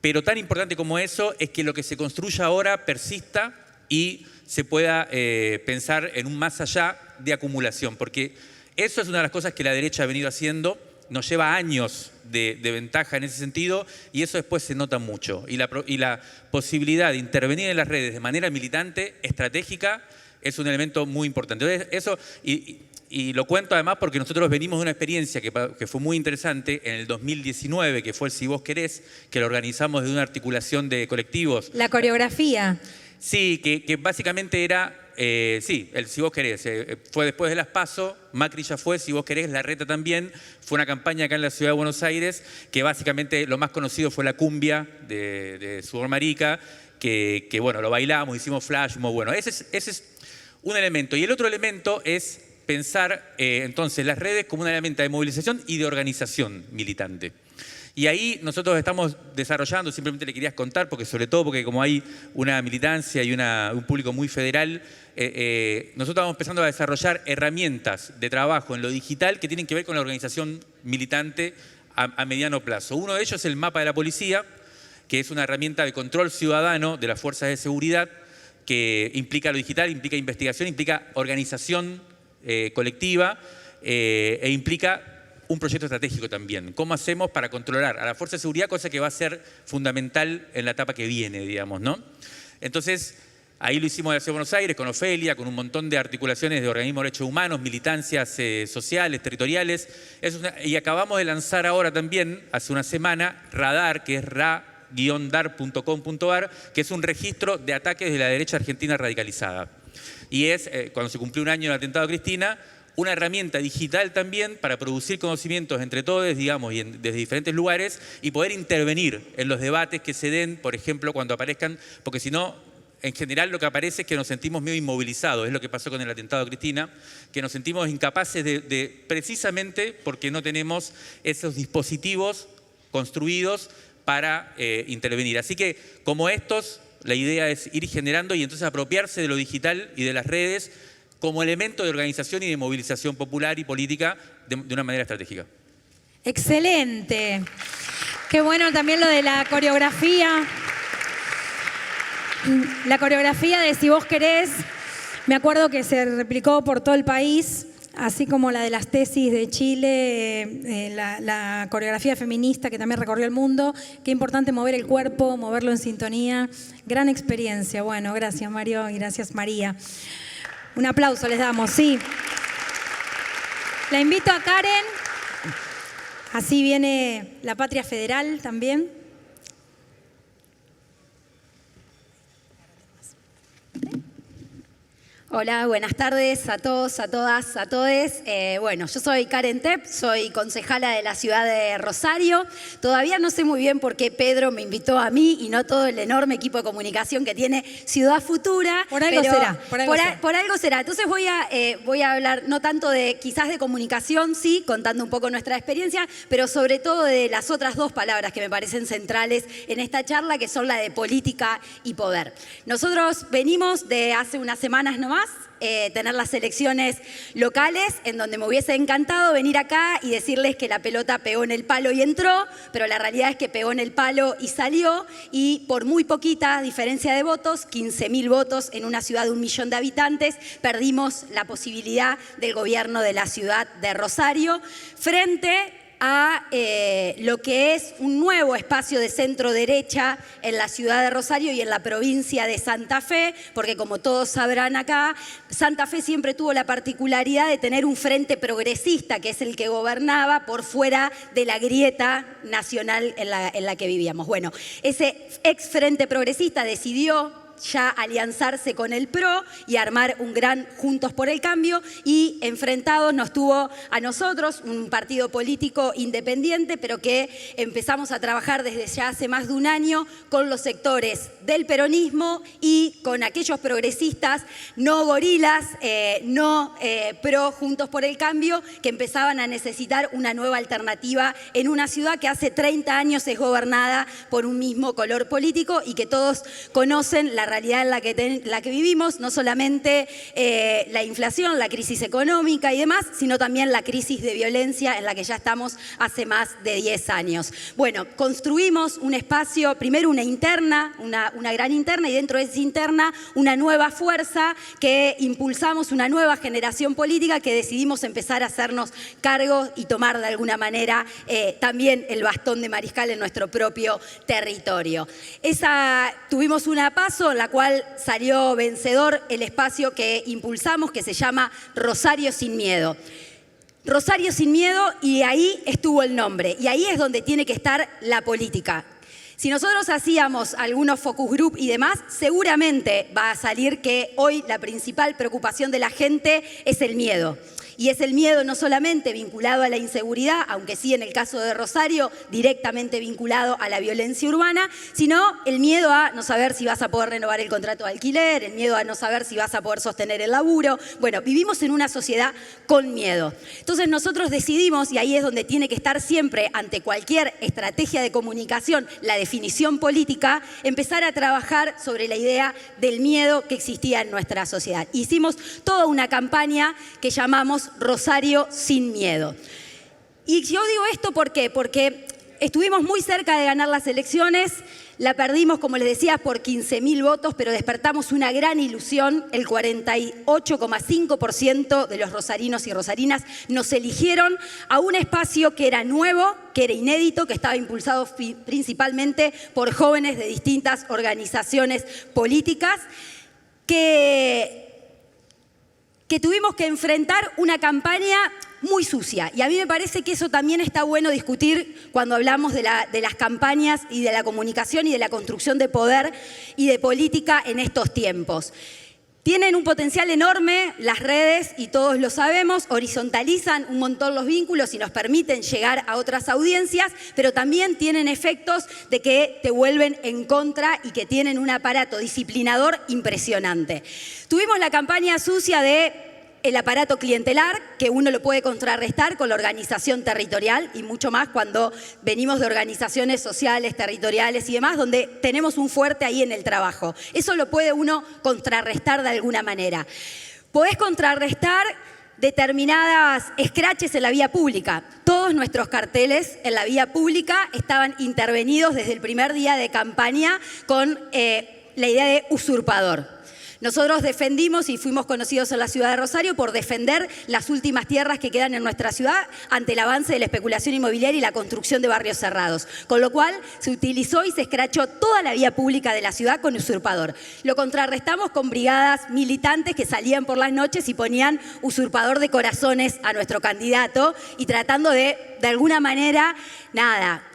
pero tan importante como eso es que lo que se construya ahora persista y se pueda pensar en un más allá de acumulación, porque eso es una de las cosas que la derecha ha venido haciendo, nos lleva años de ventaja en ese sentido y eso después se nota mucho. Y la posibilidad de intervenir en las redes de manera militante, estratégica, es un elemento muy importante. Entonces, eso, y lo cuento además porque nosotros venimos de una experiencia que fue muy interesante en el 2019, que fue el Si Vos Querés, que lo organizamos de una articulación de colectivos. La coreografía. Sí, que básicamente era, sí, el Si Vos Querés. Fue después de las PASO, Macri ya fue, Si Vos Querés, Larreta también. Fue una campaña acá en la ciudad de Buenos Aires, que básicamente lo más conocido fue la cumbia de Sudor Marica, que bueno, lo bailamos, hicimos flash, muy bueno. Ese es un elemento. Y el otro elemento es pensar entonces las redes como un elemento de movilización y de organización militante. Y ahí nosotros estamos desarrollando, simplemente le quería contar, porque sobre todo porque como hay una militancia y un público muy federal, nosotros estamos empezando a desarrollar herramientas de trabajo en lo digital que tienen que ver con la organización militante a mediano plazo. Uno de ellos es el mapa de la policía, que es una herramienta de control ciudadano de las fuerzas de seguridad, que implica lo digital, implica investigación, implica organización colectiva e implica un proyecto estratégico también. ¿Cómo hacemos para controlar a la fuerza de seguridad? Cosa que va a ser fundamental en la etapa que viene, digamos, ¿no? Entonces, ahí lo hicimos en la Ciudad de Buenos Aires, con Ofelia, con un montón de articulaciones de organismos de derechos humanos, militancias sociales, territoriales. Y acabamos de lanzar ahora también, hace una semana, Radar, que es ra-dar.com.ar, que es un registro de ataques de la derecha argentina radicalizada. Y es, cuando se cumplió un año del atentado a Cristina, una herramienta digital también para producir conocimientos entre todos, digamos, y desde diferentes lugares, y poder intervenir en los debates que se den, por ejemplo, cuando aparezcan, porque si no, en general lo que aparece es que nos sentimos medio inmovilizados, es lo que pasó con el atentado a Cristina, que nos sentimos incapaces precisamente porque no tenemos esos dispositivos construidos para intervenir. Así que, como estos, la idea es ir generando y entonces apropiarse de lo digital y de las redes como elemento de organización y de movilización popular y política de una manera estratégica. Excelente. Qué bueno también lo de la coreografía. La coreografía de Si Vos Querés, me acuerdo que se replicó por todo el país, así como la de las tesis de Chile, la coreografía feminista que también recorrió el mundo. Qué importante mover el cuerpo, moverlo en sintonía. Gran experiencia. Bueno, gracias Mario y gracias María. Un aplauso les damos, sí. La invito a Karen. Así viene la Patria Federal también. Hola, buenas tardes a todos, a todas, a todes. Bueno, yo soy Karen Tepp, soy concejala de la ciudad de Rosario. Todavía no sé muy bien por qué Pedro me invitó a mí y no todo el enorme equipo de comunicación que tiene Ciudad Futura. Por algo será. Por algo será. Entonces voy a hablar no tanto quizás de comunicación, sí, contando un poco nuestra experiencia, pero sobre todo de las otras dos palabras que me parecen centrales en esta charla, que son la de política y poder. Nosotros venimos de hace unas semanas nomás, tener las elecciones locales, en donde me hubiese encantado venir acá y decirles que la pelota pegó en el palo y entró, pero la realidad es que pegó en el palo y salió, y por muy poquita diferencia de votos, 15.000 votos en una ciudad de 1 millón de habitantes, perdimos la posibilidad del gobierno de la ciudad de Rosario frente a lo que es un nuevo espacio de centro derecha en la ciudad de Rosario y en la provincia de Santa Fe, porque como todos sabrán acá, Santa Fe siempre tuvo la particularidad de tener un frente progresista, que es el que gobernaba por fuera de la grieta nacional en la que vivíamos. Bueno, ese ex frente progresista decidió ya alianzarse con el PRO y armar un gran Juntos por el Cambio, y enfrentados nos tuvo a nosotros, un partido político independiente, pero que empezamos a trabajar desde ya hace más de un año con los sectores del peronismo y con aquellos progresistas no gorilas, no pro Juntos por el Cambio, que empezaban a necesitar una nueva alternativa en una ciudad que hace 30 años es gobernada por un mismo color político y que todos conocen la realidad en la que vivimos, no solamente la inflación, la crisis económica y demás, sino también la crisis de violencia en la que ya estamos hace más de 10 años. Bueno, construimos un espacio, primero una interna, una gran interna, y dentro de esa interna una nueva fuerza que impulsamos, una nueva generación política que decidimos empezar a hacernos cargo y tomar de alguna manera también el bastón de mariscal en nuestro propio territorio. Tuvimos una PASO en la cual salió vencedor el espacio que impulsamos, que se llama Rosario Sin Miedo. Rosario Sin Miedo, y ahí estuvo el nombre, y ahí es donde tiene que estar la política. Si nosotros hacíamos algunos focus group y demás, seguramente va a salir que hoy la principal preocupación de la gente es el miedo. Y es el miedo no solamente vinculado a la inseguridad, aunque sí en el caso de Rosario, directamente vinculado a la violencia urbana, sino el miedo a no saber si vas a poder renovar el contrato de alquiler, el miedo a no saber si vas a poder sostener el laburo. Bueno, vivimos en una sociedad con miedo. Entonces nosotros decidimos, y ahí es donde tiene que estar siempre ante cualquier estrategia de comunicación, la definición política, empezar a trabajar sobre la idea del miedo que existía en nuestra sociedad. Hicimos toda una campaña que llamamos Rosario sin miedo. Y yo digo esto ¿por qué? Porque estuvimos muy cerca de ganar las elecciones, la perdimos, como les decía, por 15.000 votos, pero despertamos una gran ilusión. El 48,5% de los rosarinos y rosarinas nos eligieron a un espacio que era nuevo, que era inédito, que estaba impulsado principalmente por jóvenes de distintas organizaciones políticas, que tuvimos que enfrentar una campaña muy sucia. Y a mí me parece que eso también está bueno discutir cuando hablamos de las campañas y de la comunicación y de la construcción de poder y de política en estos tiempos. Tienen un potencial enorme las redes, y todos lo sabemos, horizontalizan un montón los vínculos y nos permiten llegar a otras audiencias, pero también tienen efectos de que te vuelven en contra y que tienen un aparato disciplinador impresionante. Tuvimos la campaña sucia del aparato clientelar, que uno lo puede contrarrestar con la organización territorial y mucho más cuando venimos de organizaciones sociales, territoriales y demás, donde tenemos un fuerte ahí en el trabajo. Eso lo puede uno contrarrestar de alguna manera. Podés contrarrestar determinadas escraches en la vía pública. Todos nuestros carteles en la vía pública estaban intervenidos desde el primer día de campaña con la idea de usurpador. Nosotros defendimos y fuimos conocidos en la ciudad de Rosario por defender las últimas tierras que quedan en nuestra ciudad ante el avance de la especulación inmobiliaria y la construcción de barrios cerrados. Con lo cual se utilizó y se escrachó toda la vía pública de la ciudad con usurpador. Lo contrarrestamos con brigadas militantes que salían por las noches y ponían usurpador de corazones a nuestro candidato y tratando de alguna manera,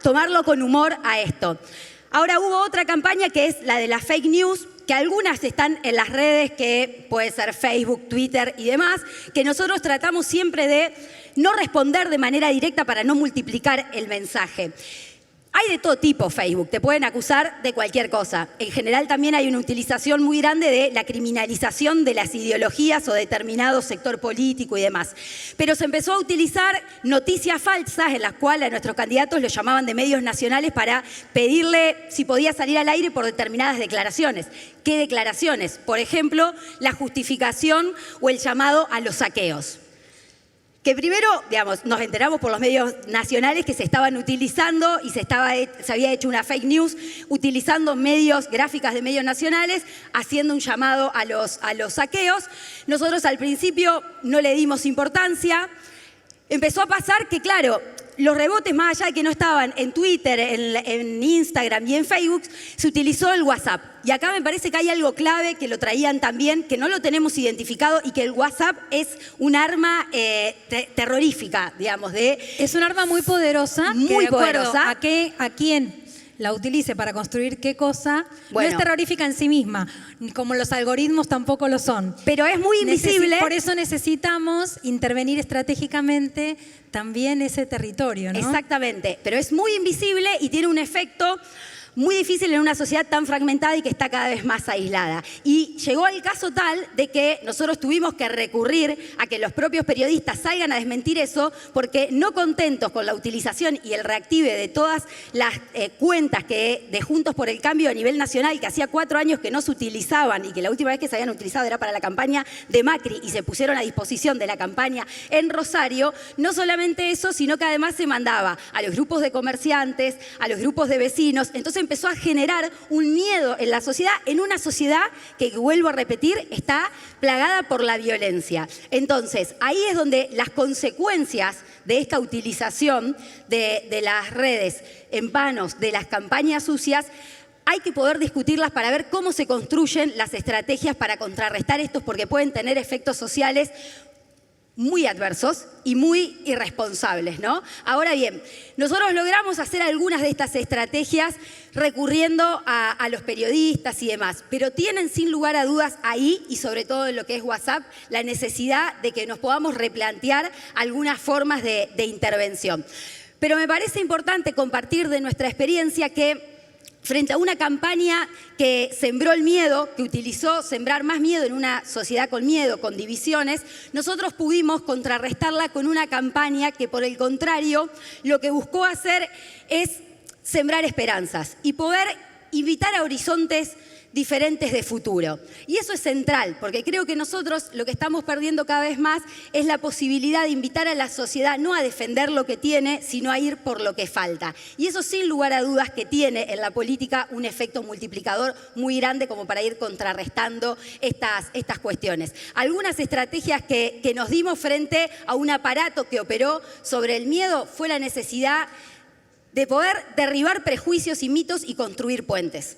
tomarlo con humor a esto. Ahora hubo otra campaña que es la de las fake news, que algunas están en las redes, que puede ser Facebook, Twitter y demás, que nosotros tratamos siempre de no responder de manera directa para no multiplicar el mensaje. Hay de todo tipo Facebook, te pueden acusar de cualquier cosa. En general también hay una utilización muy grande de la criminalización de las ideologías o determinado sector político y demás. Pero se empezó a utilizar noticias falsas en las cuales a nuestros candidatos los llamaban de medios nacionales para pedirle si podía salir al aire por determinadas declaraciones. ¿Qué declaraciones? Por ejemplo, la justificación o el llamado a los saqueos. Que primero, nos enteramos por los medios nacionales que se estaban utilizando y se había hecho una fake news utilizando gráficas de medios nacionales, haciendo un llamado a los saqueos. Nosotros al principio no le dimos importancia. Empezó a pasar que, claro, los rebotes, más allá de que no estaban en Twitter, en Instagram y en Facebook, se utilizó el WhatsApp. Y acá me parece que hay algo clave que lo traían también, que no lo tenemos identificado y que el WhatsApp es un arma terrorífica, Es un arma muy poderosa. Muy poderosa. ¿A quién la utilice para construir qué cosa? Bueno, no es terrorífica en sí misma, como los algoritmos tampoco lo son. Pero es muy invisible. Por eso necesitamos intervenir estratégicamente también ese territorio, ¿no? Exactamente, pero es muy invisible y tiene un efecto muy difícil en una sociedad tan fragmentada y que está cada vez más aislada. Y llegó al caso tal de que nosotros tuvimos que recurrir a que los propios periodistas salgan a desmentir eso, porque no contentos con la utilización y el reactive de todas las cuentas de Juntos por el Cambio a nivel nacional, que hacía 4 años que no se utilizaban y que la última vez que se habían utilizado era para la campaña de Macri y se pusieron a disposición de la campaña en Rosario, no solamente eso, sino que además se mandaba a los grupos de comerciantes, a los grupos de vecinos. Entonces empezó a generar un miedo en la sociedad, en una sociedad que, vuelvo a repetir, está plagada por la violencia. Entonces, ahí es donde las consecuencias de esta utilización de las redes en manos de las campañas sucias hay que poder discutirlas para ver cómo se construyen las estrategias para contrarrestar estos, porque pueden tener efectos sociales muy adversos y muy irresponsables, ¿no? Ahora bien, nosotros logramos hacer algunas de estas estrategias recurriendo a los periodistas y demás, pero tienen sin lugar a dudas ahí, y sobre todo en lo que es WhatsApp, la necesidad de que nos podamos replantear algunas formas de intervención. Pero me parece importante compartir de nuestra experiencia que frente a una campaña que sembró el miedo, que utilizó sembrar más miedo en una sociedad con miedo, con divisiones, nosotros pudimos contrarrestarla con una campaña que, por el contrario, lo que buscó hacer es sembrar esperanzas y poder invitar a horizontes diferentes de futuro. Y eso es central, porque creo que nosotros lo que estamos perdiendo cada vez más es la posibilidad de invitar a la sociedad no a defender lo que tiene, sino a ir por lo que falta. Y eso sin lugar a dudas que tiene en la política un efecto multiplicador muy grande como para ir contrarrestando estas cuestiones. Algunas estrategias que nos dimos frente a un aparato que operó sobre el miedo fue la necesidad de poder derribar prejuicios y mitos y construir puentes.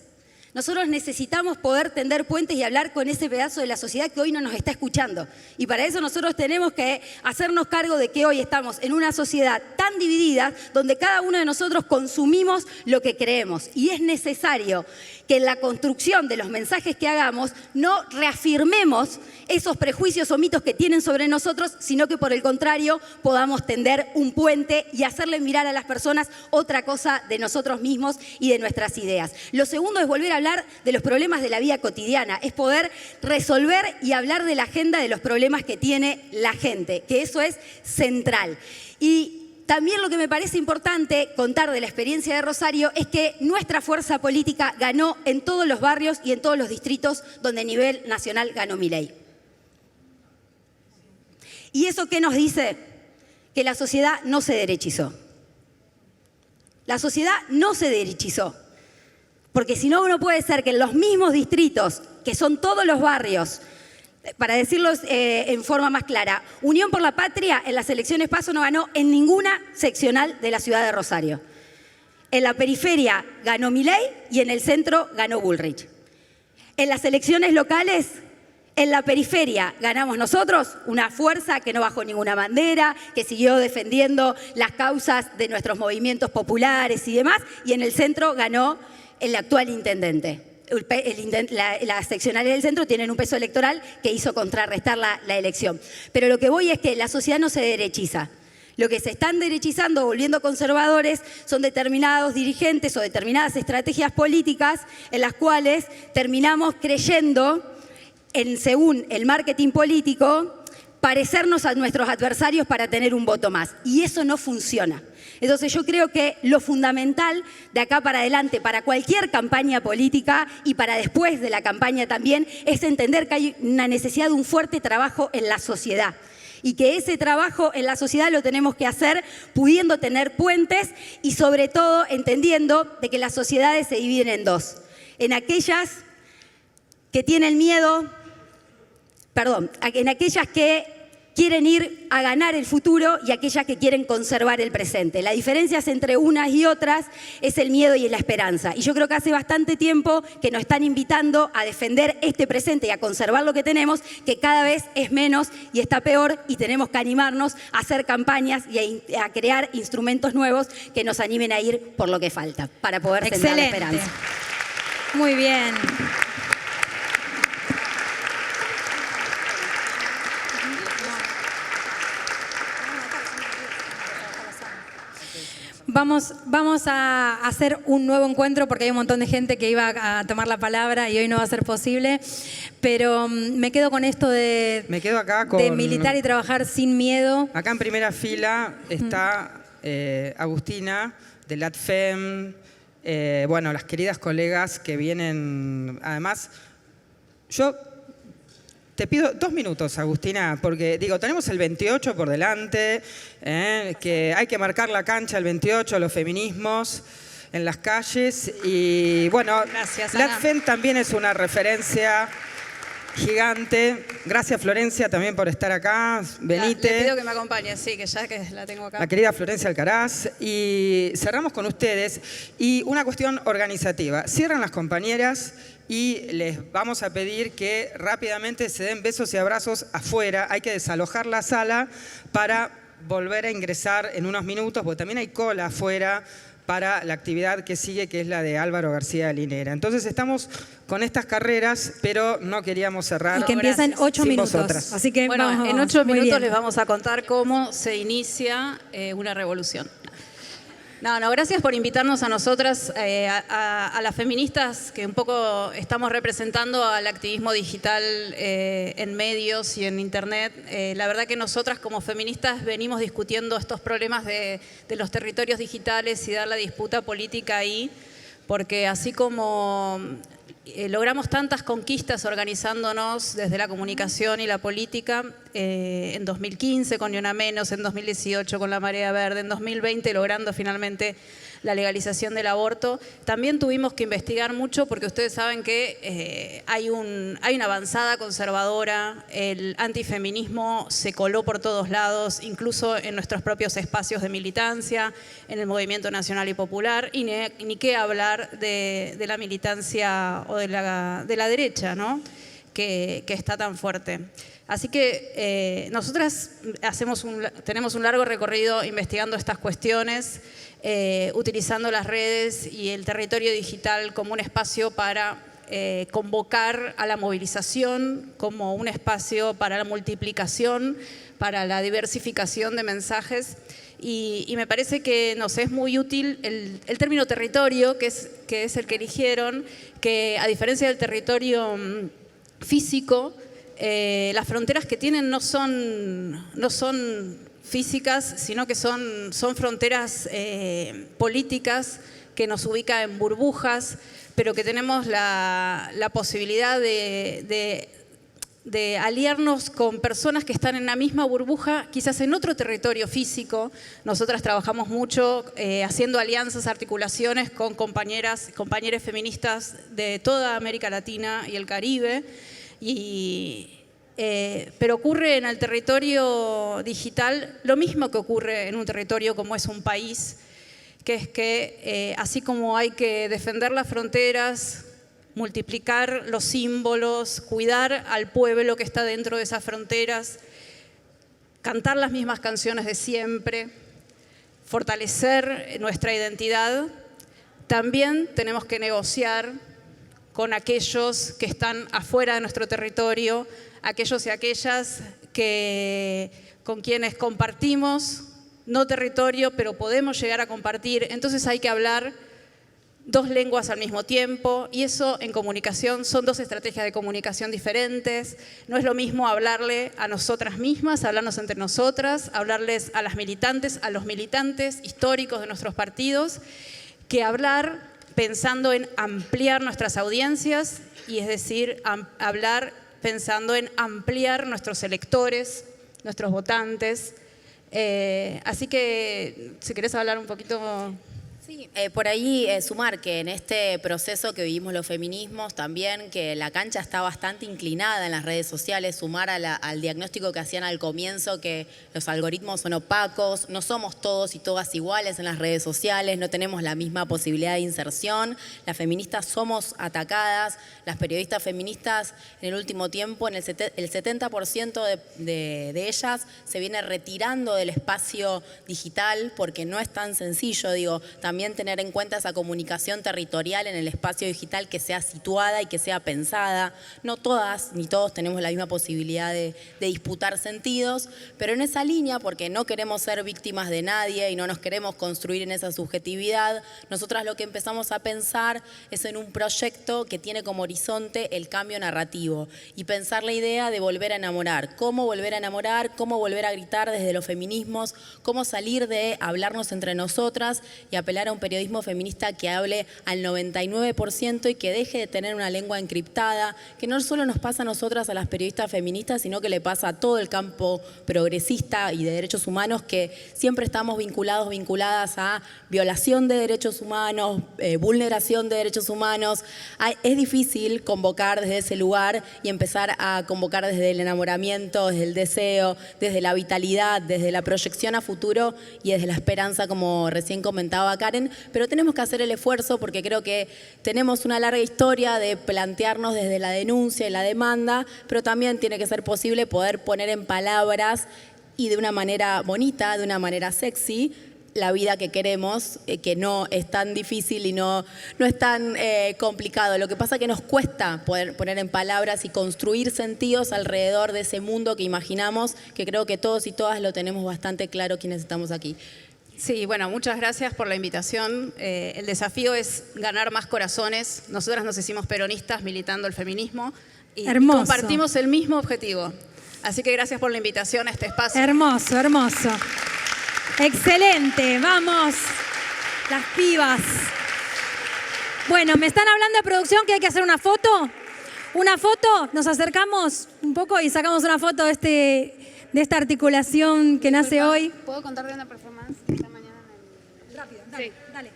Nosotros necesitamos poder tender puentes y hablar con ese pedazo de la sociedad que hoy no nos está escuchando. Y para eso nosotros tenemos que hacernos cargo de que hoy estamos en una sociedad tan dividida donde cada uno de nosotros consumimos lo que creemos. Y es necesario que en la construcción de los mensajes que hagamos no reafirmemos esos prejuicios o mitos que tienen sobre nosotros, sino que por el contrario podamos tender un puente y hacerle mirar a las personas otra cosa de nosotros mismos y de nuestras ideas. Lo segundo es volver a hablar de los problemas de la vida cotidiana, es poder resolver y hablar de la agenda de los problemas que tiene la gente, que eso es central. Y también lo que me parece importante contar de la experiencia de Rosario es que nuestra fuerza política ganó en todos los barrios y en todos los distritos donde a nivel nacional ganó Milei. ¿Y eso qué nos dice? Que la sociedad no se derechizó. La sociedad no se derechizó. Porque si no, no puede ser que en los mismos distritos, que son todos los barrios, para decirlo en forma más clara, Unión por la Patria en las elecciones PASO no ganó en ninguna seccional de la ciudad de Rosario. En la periferia ganó Milei y en el centro ganó Bullrich. En las elecciones locales, en la periferia ganamos nosotros, una fuerza que no bajó ninguna bandera, que siguió defendiendo las causas de nuestros populares y demás, y en el centro ganó el actual intendente. Las seccionales del centro tienen un peso electoral que hizo contrarrestar la elección. Pero lo que voy es que la sociedad no se derechiza. Lo que se están derechizando, volviendo conservadores, son determinados dirigentes o determinadas estrategias políticas en las cuales terminamos creyendo, según el marketing político, parecernos a nuestros adversarios para tener un voto más. Y eso no funciona. Entonces yo creo que lo fundamental de acá para adelante, para cualquier campaña política y para después de la campaña también, es entender que hay una necesidad de un fuerte trabajo en la sociedad. Y que ese trabajo en la sociedad lo tenemos que hacer pudiendo tener puentes y sobre todo entendiendo de que las sociedades se dividen en dos. En aquellas que tienen miedo, en aquellas que quieren ir a ganar el futuro y aquellas que quieren conservar el presente. La diferencia entre unas y otras es el miedo y la esperanza. Y yo creo que hace bastante tiempo que nos están invitando a defender este presente y a conservar lo que tenemos, que cada vez es menos y está peor, y tenemos que animarnos a hacer campañas y a crear instrumentos nuevos que nos animen a ir por lo que falta, para poder tener la esperanza. Muy bien. Vamos a hacer un nuevo encuentro porque hay un montón de gente que iba a tomar la palabra y hoy no va a ser posible, pero me quedo con esto de militar y trabajar sin miedo. Acá en primera fila está Agustina de LATFEM, bueno, las queridas colegas que vienen. Además, yo te pido 2 minutos, Agustina, porque tenemos el 28 por delante, que hay que marcar la cancha el 28, los feminismos en las calles. Y bueno, LATFEM también es una referencia gigante. Gracias, Florencia, también por estar acá. Venite. Le pido que me acompañe, sí, que ya que la tengo acá. La querida Florencia Alcaraz. Y cerramos con ustedes. Y una cuestión organizativa. Cierran las compañeras y les vamos a pedir que rápidamente se den besos y abrazos afuera. Hay que desalojar la sala para volver a ingresar en unos minutos, porque también hay cola afuera para la actividad que sigue, que es la de Álvaro García Linera. Entonces estamos con estas carreras, pero no queríamos cerrar. Y que empieza en 8 sin minutos. vosotras. Así que Bueno, vamos, en 8 muy minutos bien. les vamos a contar cómo se inicia una revolución. No, gracias por invitarnos a nosotras, a las feministas que un poco estamos representando al activismo digital en medios y en internet. La verdad que nosotras como feministas venimos discutiendo estos problemas de los territorios digitales y dar la disputa política ahí, porque así como logramos tantas conquistas organizándonos desde la comunicación y la política, en 2015 con Ni Una Menos, en 2018 con la Marea Verde, en 2020 logrando finalmente la legalización del aborto. También tuvimos que investigar mucho porque ustedes saben que hay una avanzada conservadora, el antifeminismo se coló por todos lados, incluso en nuestros propios espacios de militancia, en el movimiento nacional y popular, y ni qué hablar de la militancia o de la derecha, ¿no? que está tan fuerte. Así que nosotras tenemos un largo recorrido investigando estas cuestiones, utilizando las redes y el territorio digital como un espacio para convocar a la movilización, como un espacio para la multiplicación, para la diversificación de mensajes. Y me parece que nos es muy útil el término territorio, que es el que eligieron, que a diferencia del territorio físico, las fronteras que tienen no son físicas, sino que son fronteras políticas que nos ubica en burbujas, pero que tenemos la posibilidad de aliarnos con personas que están en la misma burbuja, quizás en otro territorio físico. Nosotras trabajamos mucho haciendo alianzas, articulaciones con compañeras feministas de toda América Latina y el Caribe. Pero ocurre en el territorio digital lo mismo que ocurre en un territorio como es un país, que es que así como hay que defender las fronteras, multiplicar los símbolos, cuidar al pueblo que está dentro de esas fronteras, cantar las mismas canciones de siempre, fortalecer nuestra identidad, también tenemos que negociar con aquellos que están afuera de nuestro territorio, aquellos y aquellas con quienes compartimos, no territorio, pero podemos llegar a compartir. Entonces hay que hablar dos lenguas al mismo tiempo, y eso en comunicación son dos estrategias de comunicación diferentes. No es lo mismo hablarle a nosotras mismas, hablarnos entre nosotras, hablarles a las militantes, a los militantes históricos de nuestros partidos, que hablar pensando en ampliar nuestras audiencias, y es decir, hablar pensando en ampliar nuestros electores, nuestros votantes. Así que, si querés hablar un poquito... Sí, por ahí sumar que en este proceso que vivimos los feminismos también, que la cancha está bastante inclinada en las redes sociales, sumar al diagnóstico que hacían al comienzo, que los algoritmos son opacos, no somos todos y todas iguales en las redes sociales, no tenemos la misma posibilidad de inserción, las feministas somos atacadas, las periodistas feministas en el último tiempo, el 70% de ellas se viene retirando del espacio digital porque no es tan sencillo, digo, también tener en cuenta esa comunicación territorial en el espacio digital que sea situada y que sea pensada. No todas ni todos tenemos la misma posibilidad de disputar sentidos, pero en esa línea, porque no queremos ser víctimas de nadie y no nos queremos construir en esa subjetividad, nosotras lo que empezamos a pensar es en un proyecto que tiene como horizonte el cambio narrativo y pensar la idea de volver a enamorar. Cómo volver a enamorar, cómo volver a gritar desde los feminismos, cómo salir de hablarnos entre nosotras y apelar plantear un periodismo feminista que hable al 99% y que deje de tener una lengua encriptada, que no solo nos pasa a nosotras, a las periodistas feministas, sino que le pasa a todo el campo progresista y de derechos humanos, que siempre estamos vinculadas a violación de derechos humanos, vulneración de derechos humanos. Es difícil convocar desde ese lugar y empezar a convocar desde el enamoramiento, desde el deseo, desde la vitalidad, desde la proyección a futuro y desde la esperanza, como recién comentaba Karen, pero tenemos que hacer el esfuerzo porque creo que tenemos una larga historia de plantearnos desde la denuncia y la demanda, pero también tiene que ser posible poder poner en palabras y de una manera bonita, de una manera sexy, la vida que queremos, que no es tan difícil y no es tan complicado. Lo que pasa es que nos cuesta poder poner en palabras y construir sentidos alrededor de ese mundo que imaginamos, que creo que todos y todas lo tenemos bastante claro quienes estamos aquí. Sí, bueno, muchas gracias por la invitación. El desafío es ganar más corazones. Nosotras nos hicimos peronistas militando el feminismo y compartimos el mismo objetivo. Así que gracias por la invitación a este espacio. Hermoso, hermoso. Excelente, vamos, las pibas. Bueno, me están hablando de producción que hay que hacer una foto. Una foto, nos acercamos un poco y sacamos una foto de esta articulación que nace hoy. ¿Puedo contar de una performance? Rápido, dale, dale.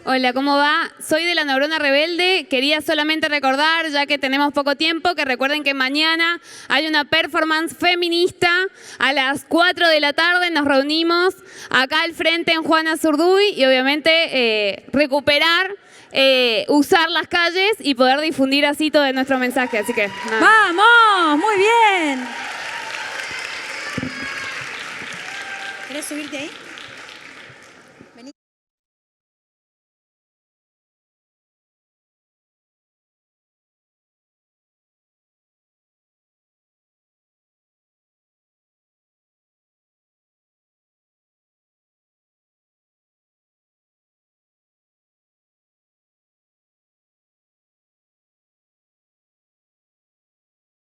Hola, ¿cómo va? Soy de La Neurona Rebelde. Quería solamente recordar, ya que tenemos poco tiempo, que recuerden que mañana hay una performance feminista a las 4 de la tarde. Nos reunimos acá al frente en Juana Zurduy y obviamente recuperar, usar las calles y poder difundir así todo nuestro mensaje. Así que nada. ¡Vamos! ¡Muy bien! ¿Querés subirte ahí?